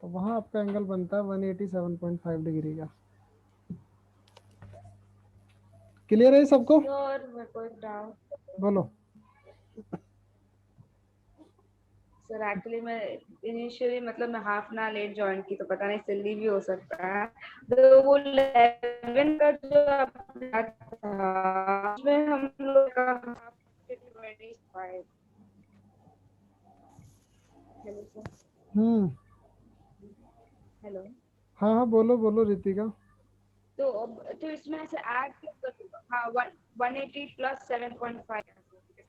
तो वहां आपका एंगल बनता है 187.5 डिग्री का। क्लियर है सबको? सर मेरे को एक डाउट। बोलो। सर एक्चुअली मैं इनिशियली मतलब मैं हाफ ना लेट ज्वाइन की, तो पता नहीं जल्दी भी हो सकता है। तो वो 11 का जो आपका था उसमें हम लोग का half 25। Hello sir. Hmm. Hello. हाँ हाँ, बोलो बोलो रितिका। तो इसमें से ऐड कर दूंगा। हाँ 180 प्लस 7.5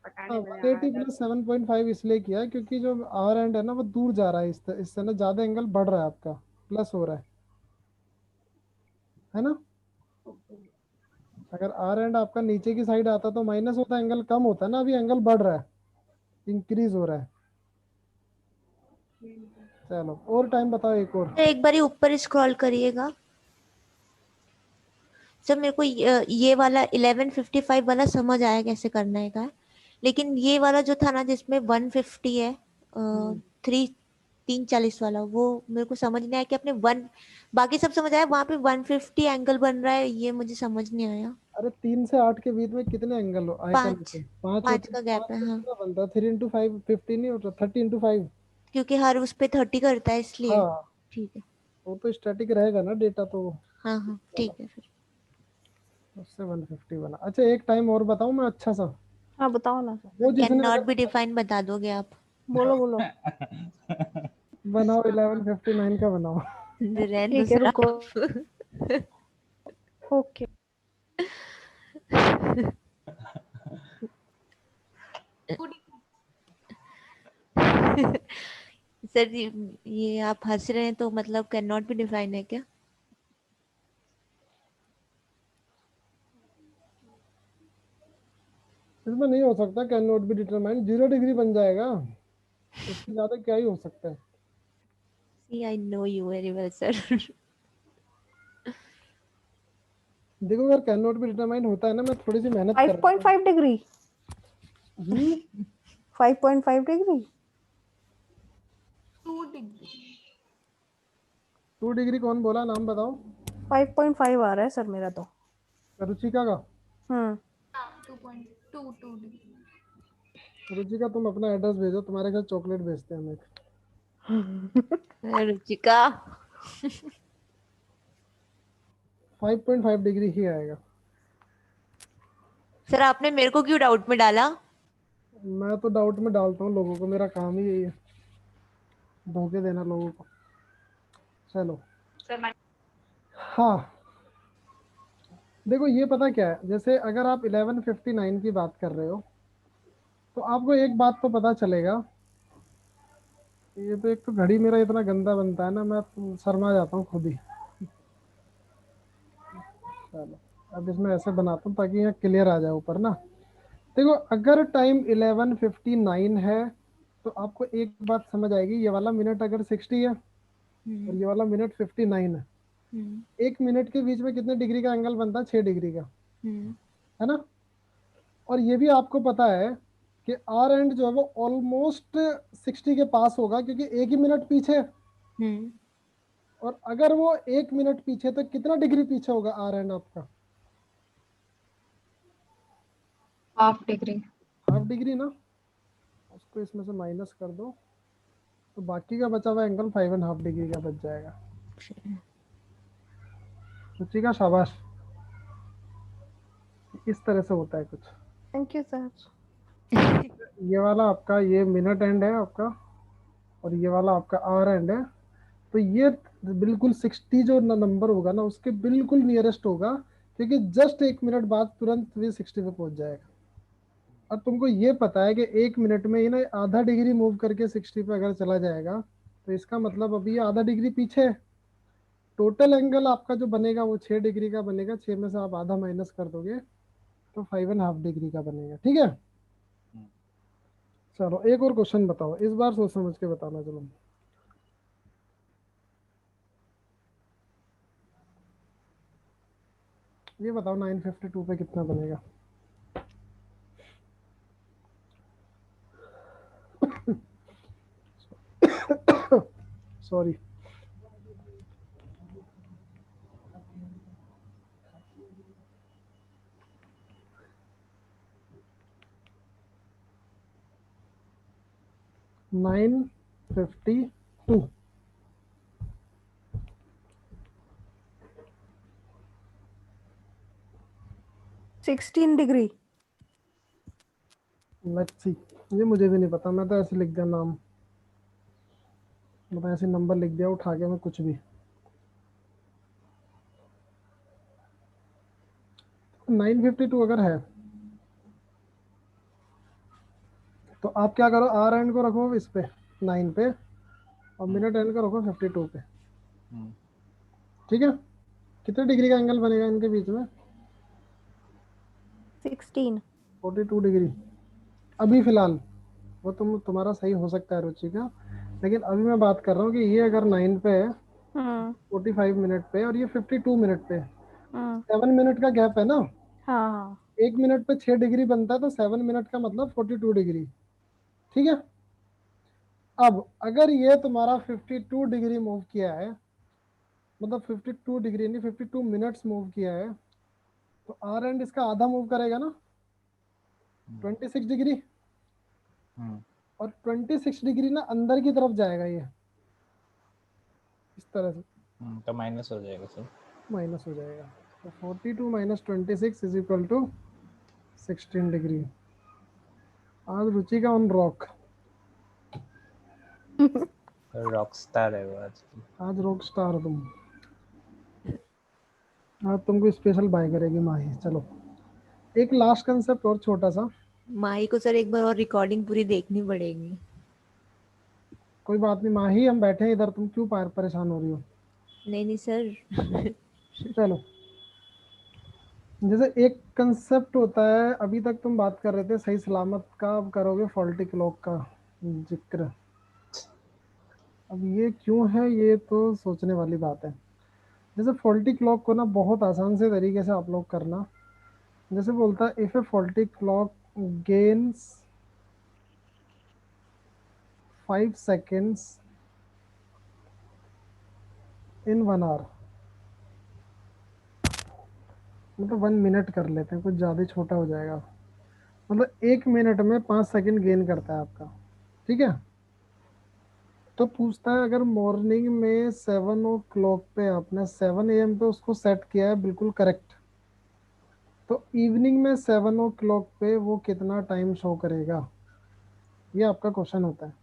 पता हाँ, नहीं मैंने 180 आधा। प्लस 7.5 इसलिए किया है क्योंकि जो आर एंड है ना वो दूर जा रहा है, इससे ना ज़्यादा एंगल बढ़ रहा है आपका, प्लस हो रहा है ना। अगर आर एंड आपका नीचे की साइड आता तो माइनस होता, एंगल कम होता है ना, अभी एंगल बढ़ रहा है, इंक्रीज हो रहा है। चलो और टाइम बताओ एक और। तो एक बारी ऊपर स्क्रॉल करिएगा सर। मेरे को ये वाला 11:55 वाला समझ आया कैसे करना है का, लेकिन ये वाला जो था ना जिसमें 150 है 3:40 वाला, वो मेरे को समझ नहीं आया कि अपने बाकी सब समझ आया, वहां पे 150 एंगल बन रहा है, ये मुझे समझ नहीं आया। अरे 3 से 8 के बीच में कितने एंगल आए थे? 5 पांच 5 होते का हैं। गैप 5 है से हाँ, कितना बनता है? 3 into 5 15 नहीं होता, 30 into 5। क्योंकि हर उस पे 30 करता है इसलिए। हाँ, ठीक है। वो तो स्टैटिक रहेगा ना डेटा, तो हाँ हाँ ठीक है फिर। उससे 150 बना। अच्छा एक टाइम और बताऊं मैं अच्छा सा, हाँ बताओ ना सर। वो कैन जिसने नॉट बी अगर डिफाइन बता दोगे आप? बोलो बोलो। बनाओ 11:59 का बनाओ। रहने दो ठीक है सर रुको। आप। ओके। सर ये आप हंस रहे हैं तो मतलब कैन नॉट बी डिफाइन है क्या? इसमें नहीं हो सकता can not be determined, 0 degree बन जाएगा, इससे ज्यादा क्या ही हो सकता है। See I know you very well sir. देखो अगर कैन नॉट बी डिटरमाइंड होता है ना, मैं थोड़ी सी मेहनत कर रहा 5.5 डिग्री, हूँ। 5.5 डिग्री। 2 डिग्री कौन बोला, नाम बताओ। 5.5 आ रहा है सर मेरा तो। रुचिका का? हम्म। 2.22 डिग्री। रुचिका तुम अपना एड्रेस भेजो, तुम्हारे घर चॉकलेट भेजते हैं हम एक। रुचिका 5.5 डिग्री ही आएगा। सर आपने मेरे को क्यों डाउट में डाला? मैं तो डाउट में डालता हूँ लोगों को, मेरा काम ही यही है, धोखे देना लोगों को। चलो हाँ, देखो ये पता क्या है, जैसे अगर आप 11:59 की बात कर रहे हो तो आपको एक बात तो पता चलेगा, ये तो एक तो घड़ी मेरा इतना गंदा बनता है ना, मैं शर्मा जाता हूँ खुद ही। चलो अब इसमें ऐसे बनाता हूँ ताकि यहाँ क्लियर आ जाए ऊपर ना। देखो अगर टाइम 11:59 है तो आपको एक बात समझ आएगी, ये वाला मिनट अगर 60 है और ये वाला मिनट 59 है, एक मिनट के बीच में कितने डिग्री का एंगल बनता है? 6 डिग्री का, है ना। और ये भी आपको पता है कि आर एंड जो है वो ऑलमोस्ट 60 के पास होगा, क्योंकि एक ही मिनट पीछे है। और अगर वो एक मिनट पीछे तो कितना डिग्री पीछे होगा आर एंड आपका? Half degree. हाफ डिग्री ना, उसको इसमें से माइनस कर दो तो बाकी का बचा हुआ एंगल 5.5 डिग्री का बच जाएगा। रुचिका शाबाश, इस तरह से होता है कुछ। Thank you sir. ये वाला आपका ये मिनट एंड है आपका, और ये वाला आपका आर एंड है, तो ये बिल्कुल 60 जो नंबर होगा ना उसके बिल्कुल नियरेस्ट होगा, क्योंकि जस्ट एक मिनट बाद तुरंत भी 60 पे पहुंच जाएगा। और तुमको ये पता है कि एक मिनट में ही ना आधा डिग्री मूव करके 60 पे अगर चला जाएगा, तो इसका मतलब अभी ये आधा डिग्री पीछे है। टोटल एंगल आपका जो बनेगा वो 6 डिग्री का बनेगा, 6 में से आप आधा माइनस कर दोगे तो 5.5 डिग्री का बनेगा। ठीक है, चलो एक और क्वेश्चन बताओ, इस बार सोच समझ के बताना। चलो ये बताओ 952 पे कितना बनेगा? Sorry, nine 52। 16 degree. Let's see, ये मुझे भी नहीं पता, मैं तो ऐसे लिख दिया नाम, मतलब ऐसे नंबर लिख दिया उठा के मैं कुछ भी। 952 अगर है तो आप क्या करो, आर एंड को रखो इस पे 9 पे, और मिनट एंड को रखो 52 पे। ठीक है, कितने डिग्री का एंगल बनेगा इनके बीच में? 16। 42 डिग्री। अभी फिलहाल वो तुम्हारा सही हो सकता है रुचि का, लेकिन अभी मैं बात कर रहा हूँ कि ये अगर 9 पे है, 45 मिनट पे, और ये 52 मिनट पे, 7 मिनट का गैप है ना। हाँ। एक मिनट पे 6 डिग्री बनता है, तो 7 मिनट का मतलब 42 डिग्री। ठीक है, अब अगर ये तुम्हारा 52 डिग्री मूव किया है, मतलब 52 डिग्री नहीं 52 मिनट्स मूव किया है, तो आर एंड इसका आधा मूव करेगा ना, 26 डिग्री। और 26 डिग्री ना अंदर की तरफ जाएगा ये, इस तरह से तो माइनस हो जाएगा सर, माइनस हो जाएगा। तो 42 minus 26 is equal to 16 degree. आज रुचि का ऑन रॉक, रॉक स्टार है वो आज रॉक स्टार हो तुम, आज तुमको स्पेशल बाय करेगी माही। चलो एक लास्ट कंसेप्ट और छोटा सा, माही को सर एक बार और रिकॉर्डिंग पूरी देखनी पड़ेगी। कोई बात नहीं माही, हम बैठे हैं इधर, तुम क्यों परेशान हो रही हो? नहीं नहीं सर। चलो, जैसे एक कंसेप्ट होता है, अभी तक तुम बात कर रहे थे सही सलामत का, अब करोगे फॉल्टी क्लॉक का जिक्र। अब ये क्यों है, ये तो सोचने वाली बात है। जैसे फॉल्टी क्लॉक को ना बहुत आसान से तरीके से आप लोग करना। जैसे बोलता है if A faulty clock gains 5 seconds in 1 hour, मतलब 1 minute कर लेते हैं, कुछ ज़्यादा छोटा हो जाएगा। मतलब 1 मिनट में 5 सेकंड गेन करता है आपका, ठीक है। तो पूछता है अगर मॉर्निंग में 7 ओ क्लॉक पे आपने 7 AM पे उसको सेट किया है बिल्कुल करेक्ट, तो इवनिंग में 7 ओ क्लॉक पे वो कितना टाइम शो करेगा, ये आपका क्वेश्चन होता है।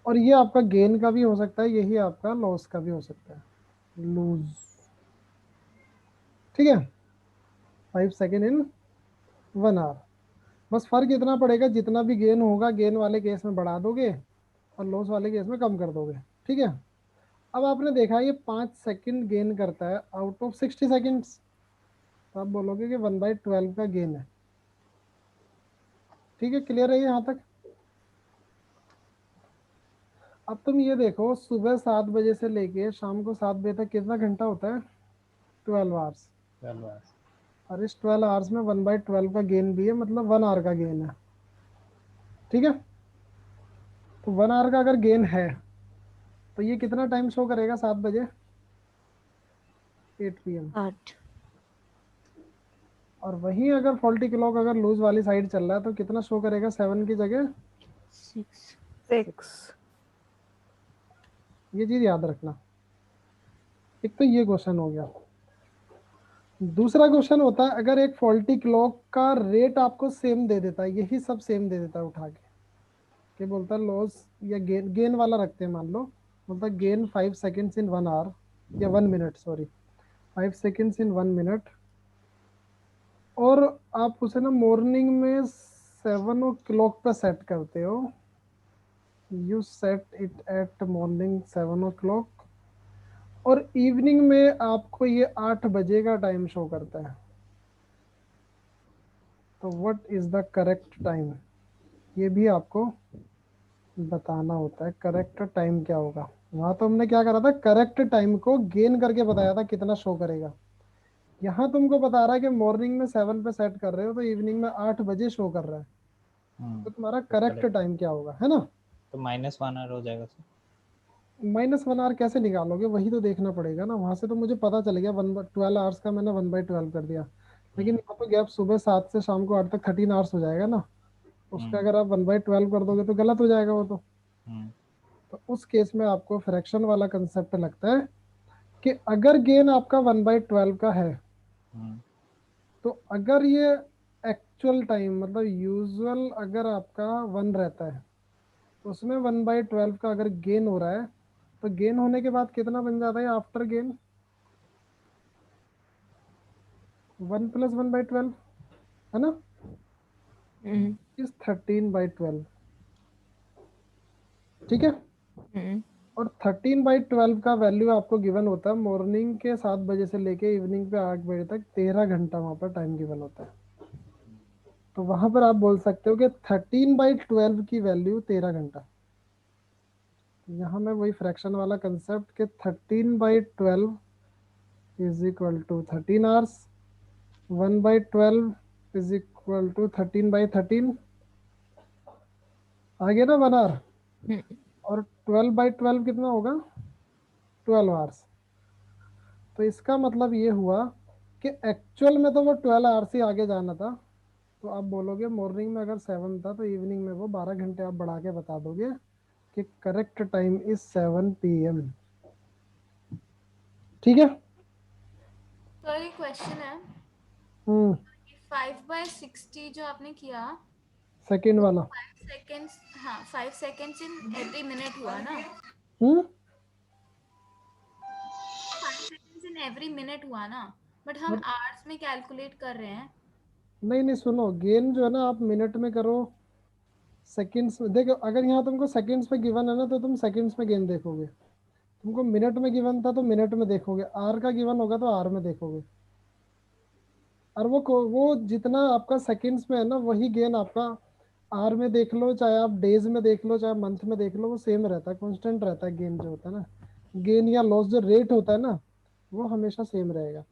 और ये आपका गेन का भी हो सकता है, यही आपका लॉस का भी हो सकता है, लूज, ठीक है। 5 सेकेंड इन 1 hour। बस फर्क इतना पड़ेगा, जितना भी गेन होगा गेन वाले केस में बढ़ा दोगे और लॉस वाले केस में कम कर दोगे, ठीक है। अब आपने देखा ये 5 सेकंड गेन करता है आउट ऑफ 60 सेकंड्स, तो आप बोलोगे कि 1/12 का गेन है, ठीक है। क्लियर है ये यहाँ तक? अब तुम ये देखो, सुबह 7 बजे से लेके शाम को 7 बजे तक कितना घंटा होता है? 12 आवर्स। 12 hours। और इस 12 आवर्स में 1/12 का गेन भी है, मतलब 1 आवर का गेन है, ठीक है। तो 1 आवर का अगर गेन है तो ये कितना टाइम शो करेगा 7 बजे? 8 PM। 8। और वहीं अगर फॉल्टी क्लॉक अगर लूज वाली साइड चल रहा है तो कितना शो करेगा 7 की जगह? 6। 6। ये चीज याद रखना। एक तो ये क्वेश्चन हो गया। दूसरा क्वेश्चन होता है अगर एक फॉल्टी क्लॉक का रेट आपको सेम दे देता है, यही सब सेम दे देता है उठा के, कि बोलता है लॉस या गेन, गेन वाला रखते हैं मान लो, बोलता है गेन 5 सेकेंड्स इन 1 आवर या 1 minute, sorry 5 seconds in 1 minute, और आप उसे ना मॉर्निंग में 7 ओ क्लॉक पे सेट करते हो, you set it at morning 7 o'clock, और इवनिंग में आपको ये 8 बजे का टाइम शो करता है, तो what is the correct time, ये भी आपको बताना होता है। करेक्ट टाइम क्या होगा? वहां तो हमने क्या करा था, करेक्ट टाइम को गेन करके बताया था कितना शो करेगा। यहाँ तुमको बता रहा है कि मॉर्निंग में 7 पे सेट कर रहे हो तो इवनिंग में 8 बजे शो कर रहा है, तो तुम्हारा करेक्ट टाइम क्या होगा, है ना। तो -1 hour हो जाएगा सर। -1 आवर कैसे निकालोगे, वही तो देखना पड़ेगा ना। वहां से तो मुझे पता चल गया 12 आवर्स का मैंने 1/12 कर दिया, लेकिन यहाँ तो गैप सुबह 7 से शाम को 8 तक 13 आवर्स हो जाएगा ना, उसका अगर आप 1/12 कर दोगे तो गलत हो जाएगा वो तो। तो उस केस में आपको फ्रैक्शन वाला कंसेप्ट लगता है कि अगर गेन आपका 1/12 का है, तो अगर ये एक्चुअल टाइम मतलब यूजुअल अगर आपका 1 रहता है, तो उसमें 1/12 का अगर गेन हो रहा है, तो गेन होने के बाद कितना बन जाता है आफ्टर गेन? 1 + 1/12, है ना, इज 13/12, ठीक है। और 13/12 का वैल्यू आपको गिवन होता है मॉर्निंग के 7 बजे से लेके इवनिंग पे 8 बजे तक, 13 घंटा वहां पर टाइम गिवन होता है। तो वहां पर आप बोल सकते हो कि 13/12 की वैल्यू 13 घंटा। यहाँ में वही फ्रैक्शन वाला कंसेप्ट कि 13/12 is equal to 13 hours, 1/12 is equal to 13/13, आ गया ना 1 आवर। और 12/12 कितना होगा? 12 आवर्स। तो इसका मतलब ये हुआ कि एक्चुअल में तो वो 12 आवर्स ही आगे जाना था, तो आप बोलोगे मॉर्निंग में अगर 7 था तो इवनिंग में वो 12 घंटे आप बढ़ा के बता दोगे कि करेक्ट टाइम इज 7 PM, ठीक है। सर एक क्वेश्चन है, 5/60 जो आपने किया, सेकंड वाला 5 सेकेंड्स, हाँ 5 सेकेंड्स इन एवरी मिनट हुआ ना, 5 सेकेंड्स इन एवरी मिनट हुआ ना, बट हम आवर्स में कैलकुलेट कर रहे हैं। नहीं नहीं, सुनो, गेन जो है ना आप मिनट में करो, सेकंड्स में देखो। अगर यहाँ तुमको सेकंड्स में गिवन है ना तो तुम सेकंड्स में गेन देखोगे, तुमको मिनट में गिवन था तो मिनट में देखोगे, आर का गिवन होगा तो आर में देखोगे। और वो जितना आपका सेकंड्स में है ना वही गेन आपका आर में देख लो, चाहे आप डेज में देख लो, चाहे मंथ में देख लो, वो सेम रहता है, कांस्टेंट रहता है गेन जो होता है ना। गेन या लॉस जो रेट होता है ना वो हमेशा सेम रहेगा।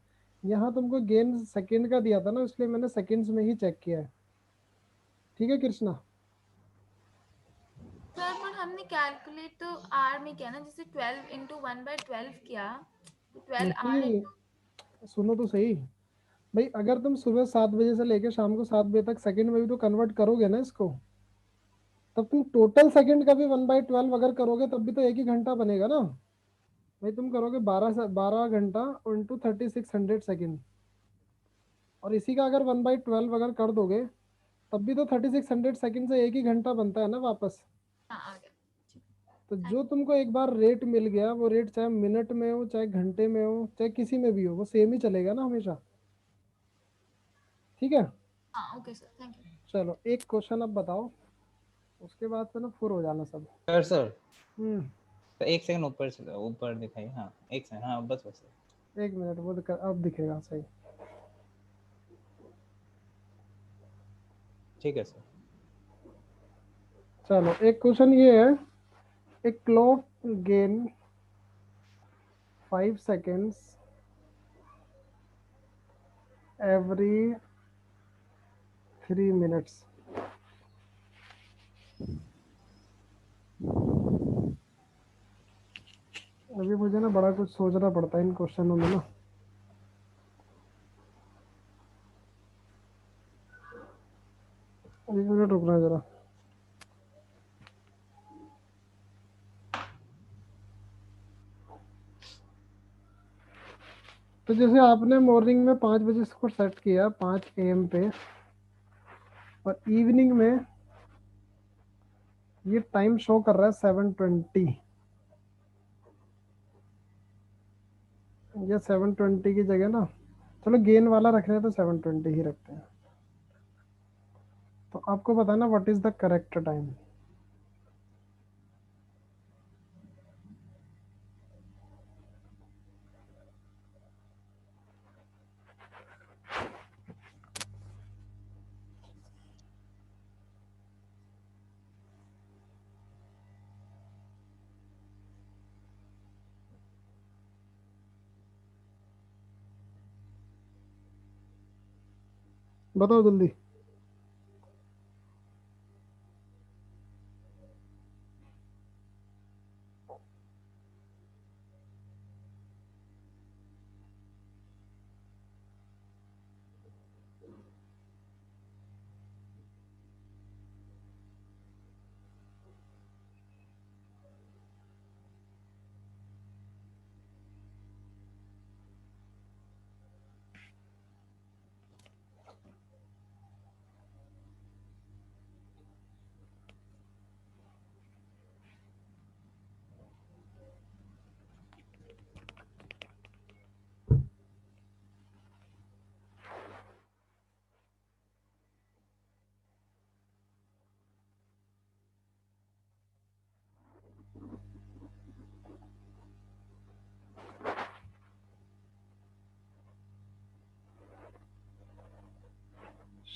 यहाँ तुमको गेन सेकंड का दिया था ना, इसलिए मैंने सेकंड्स में ही चेक किया है। ठीक है कृष्णा? सर पर हमने कैलकुलेट तो आर में किया ना, जैसे 12 इंटू 1/12 किया तो 12 आर नहीं, सुनो तो सही भाई, अगर तुम सुबह 7 बजे से लेकर शाम को 7 बजे तक सेकंड में भी तो कन्वर्ट करोगे ना इसको, तब तुम टोटल सेकंड का भी 1/12 अगर करोगे तब भी तो एक ही घंटा बनेगा ना भाई। तुम करोगे 12 घंटा इंटू 3600 सेकेंड, और इसी का अगर 1/12 अगर कर दोगे तब भी तो 3600 सेकेंड से एक ही घंटा बनता है ना वापस। हाँ आ गया। तो जो तुमको एक बार रेट मिल गया वो रेट चाहे मिनट में हो, चाहे घंटे में हो, चाहे किसी में भी हो, वो सेम ही चलेगा ना हमेशा। ठीक है? हाँ ओके सर, थैंक यू। चलो एक क्वेश्चन अब बताओ, उसके बाद से ना फुर हो जाना सब। सर हम्म। तो एक सेकंड ऊपर दिखाइए। हाँ एक सेकंड, हाँ बस बस। 1 मिनट, वो अब दिखेगा सही। ठीक है सर। चलो एक क्वेश्चन ये है, एक clock gain 5 seconds every 3 minutes। अभी मुझे ना बड़ा कुछ सोचना पड़ता है इन क्वेश्चनों में ना। एक मिनट रुकना जरा। तो जैसे आपने मॉर्निंग में 5 बजे इसको सेट किया 5 AM पे, और इवनिंग में ये टाइम शो कर रहा है 7:20, ये 7:20 की जगह ना, चलो गेन वाला रख रहे हैं तो 7:20 ही रखते हैं। तो आपको बताना what is the correct time. बताओ जल्दी।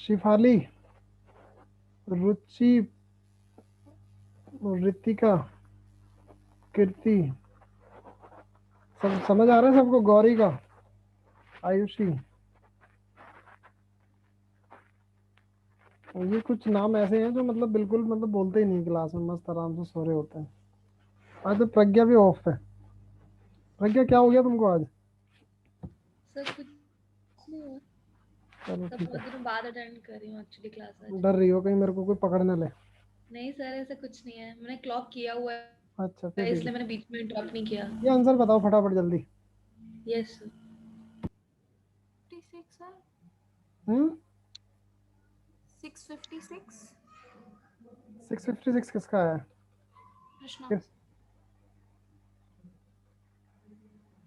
शिफाली, रुचि, रितिका, कीर्ति, सब समझ आ रहा है सबको? गौरी का, आयुषी, और ये कुछ नाम ऐसे हैं जो मतलब बिल्कुल मतलब बोलते ही नहीं क्लास में, मस्त आराम से सो रहे होते हैं। आज तो प्रज्ञा भी ऑफ है। प्रज्ञा क्या हो गया तुमको आज? सर कुछ नहीं हुआ, चलो सब ठीक बहुत है। दिनों बाद अटेंड कर रही हूँ एक्चुअली क्लास आज। डर रही हो कहीं मेरे को कोई पकड़ ना ले? नहीं सर ऐसा कुछ नहीं है, मैंने क्लॉक किया हुआ अच्छा फिर है ठीक इसलिए है। मैंने बीच में इंटरप्ट नहीं किया। ये आंसर बताओ फटाफट जल्दी। Yes sir. 56 सर, हम्म 656 656 किसका है? कृष्णा किस?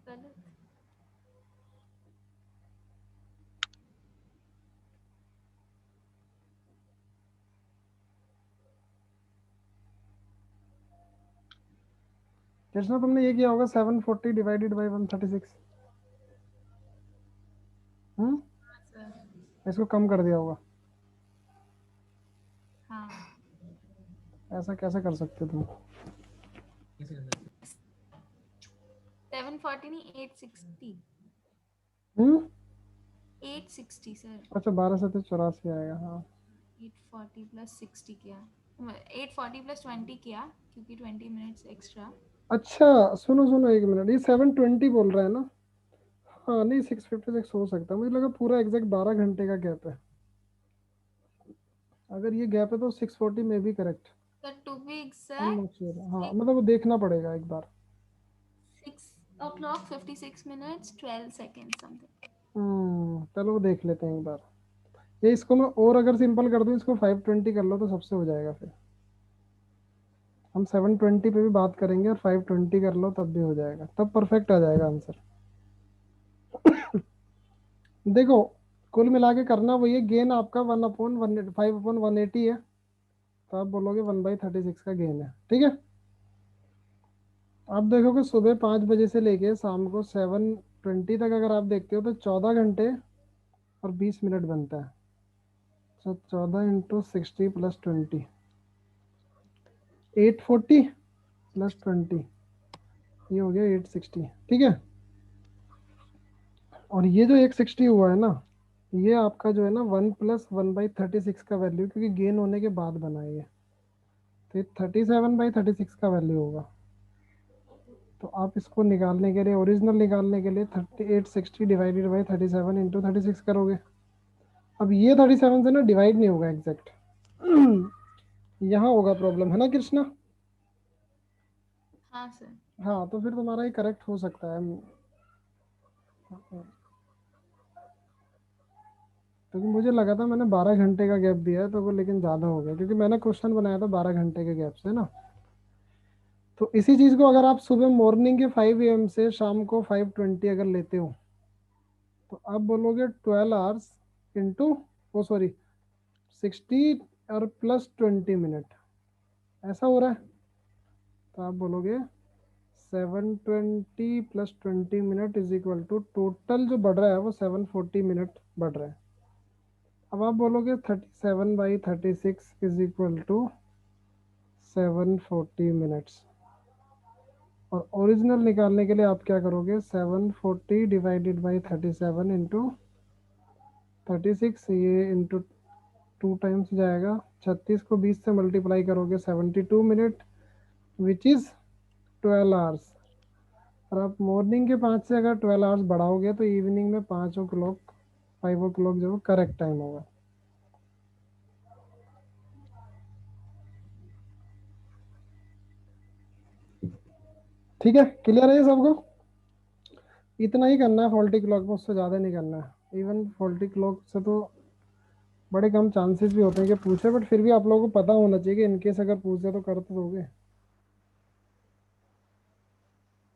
गलत। कृष्णा तुमने ये किया होगा 740 डिवाइडेड बाय 136। सर इसको कम कर दिया होगा। हाँ ऐसा कैसे कर सकते हो तुम? 740 नहीं 860 हम्म 860 सर। अच्छा 12 से तो 84 आएगा। हाँ 840 प्लस 60 किया 840 प्लस 20 किया क्योंकि 20 मिनट्स एक्स्ट्रा। अच्छा सुनो सुनो एक मिनट, ये 720 बोल रहा है ना? हाँ नहीं 656 हो सकता है, मुझे लगा पूरा एग्जैक्ट 12 घंटे का गैप है। अगर ये गैप है तो 640 में भी correct. Sir to be I'm exact not sure। हाँ मतलब वो देखना पड़ेगा एक बार। 6 o'clock 56 minutes 12 seconds something। चलो वो देख लेते हैं एक बार। ये इसको मैं और अगर सिंपल कर दूं, इसको 520 कर लो तो सबसे हो जाएगा। फिर हम 720 पे भी बात करेंगे और 520 कर लो तब भी हो जाएगा, तब परफेक्ट आ जाएगा आंसर। देखो कुल मिला के करना वही है, गेन आपका 1/5/180 है, तो आप बोलोगे 1/36 का गेन है। ठीक है, आप देखोगे सुबह 5 बजे से लेके शाम को 7:20 तक अगर आप देखते हो तो 14 घंटे और 20 मिनट बनता है। तो 14 इंटू 60 प्लस 20 840 प्लस 20 ये हो गया 860। ठीक है, और ये जो 860 हुआ है ना, ये आपका जो है ना 1 + 1/36 का वैल्यू, क्योंकि गेन होने के बाद बना है ये, तो ये 37/36 का वैल्यू होगा। तो आप इसको निकालने के लिए, ओरिजिनल निकालने के लिए 3860 डिवाइडेड बाई 37 इंटू 36 करोगे। अब ये 37 से ना डिवाइड नहीं होगा एग्जैक्ट, यहाँ होगा प्रॉब्लम, है ना कृष्णा? हाँ सर। हाँ तो फिर तुम्हारा ये करेक्ट हो सकता है, क्योंकि मुझे लगा था मैंने 12 घंटे का गैप दिया है तो वो, लेकिन ज़्यादा हो गया क्योंकि मैंने क्वेश्चन बनाया था 12 घंटे के गैप से ना। तो इसी चीज़ को अगर आप सुबह मॉर्निंग के 5 AM से शाम को 5:20 अगर लेते हो तो आप बोलोगे 12 आवर्स इंटू, ओ सॉरी 60 और प्लस 20 मिनट, ऐसा हो रहा है। तो आप बोलोगे 720 plus 20 minute is equal to, total जो बढ़ रहा है वो 740 मिनट बढ़ रहा है। अब आप बोलोगे 37/36 इज इक्वल टू 740 मिनट्स, और ओरिजिनल निकालने के लिए आप क्या करोगे, 740 डिवाइडेड बाई 37 इंटू 36, ये इंटू 2 टाइम्स जाएगा, 36 को 20 से मल्टीप्लाई करोगे 72 मिनट विच इज़ 12 आवर्स। और आप मॉर्निंग के 5 से अगर 12 आवर्स बढ़ाओगे तो इवनिंग में 5 o'clock जो करेक्ट टाइम होगा। ठीक है, क्लियर है ये सबको? इतना ही करना है फॉल्टी क्लॉक में, उससे ज़्यादा नहीं करना है। इवन फॉल्टी क्लॉक से तो बड़े कम चांसेस भी होते हैं कि पूछे, बट फिर भी आप लोगों को पता होना चाहिए कि इनकेस अगर पूछे तो कर तो दोगे।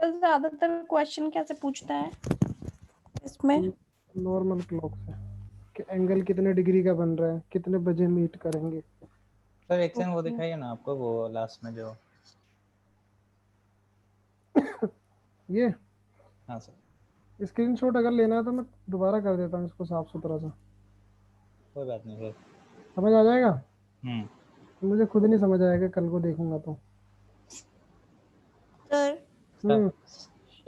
तो ज्यादातर क्वेश्चन कैसे पूछता है इसमें? नॉर्मल क्लॉक से कि एंगल कितने डिग्री का बन रहा है, कितने बजे मीट करेंगे। सर एक सेकंड वो दिखाइए ना आपको, वो लास्ट में जो ये हाँ सर स्क्रीनशॉट अगर लेना है तो मैं दोबारा कर देता हूँ इसको साफ सुथरा सा, कोई बात नहीं सर। समझ आ जाएगा? मुझे खुद नहीं समझ आएगा, कल को देखूंगा तो। सर हम्म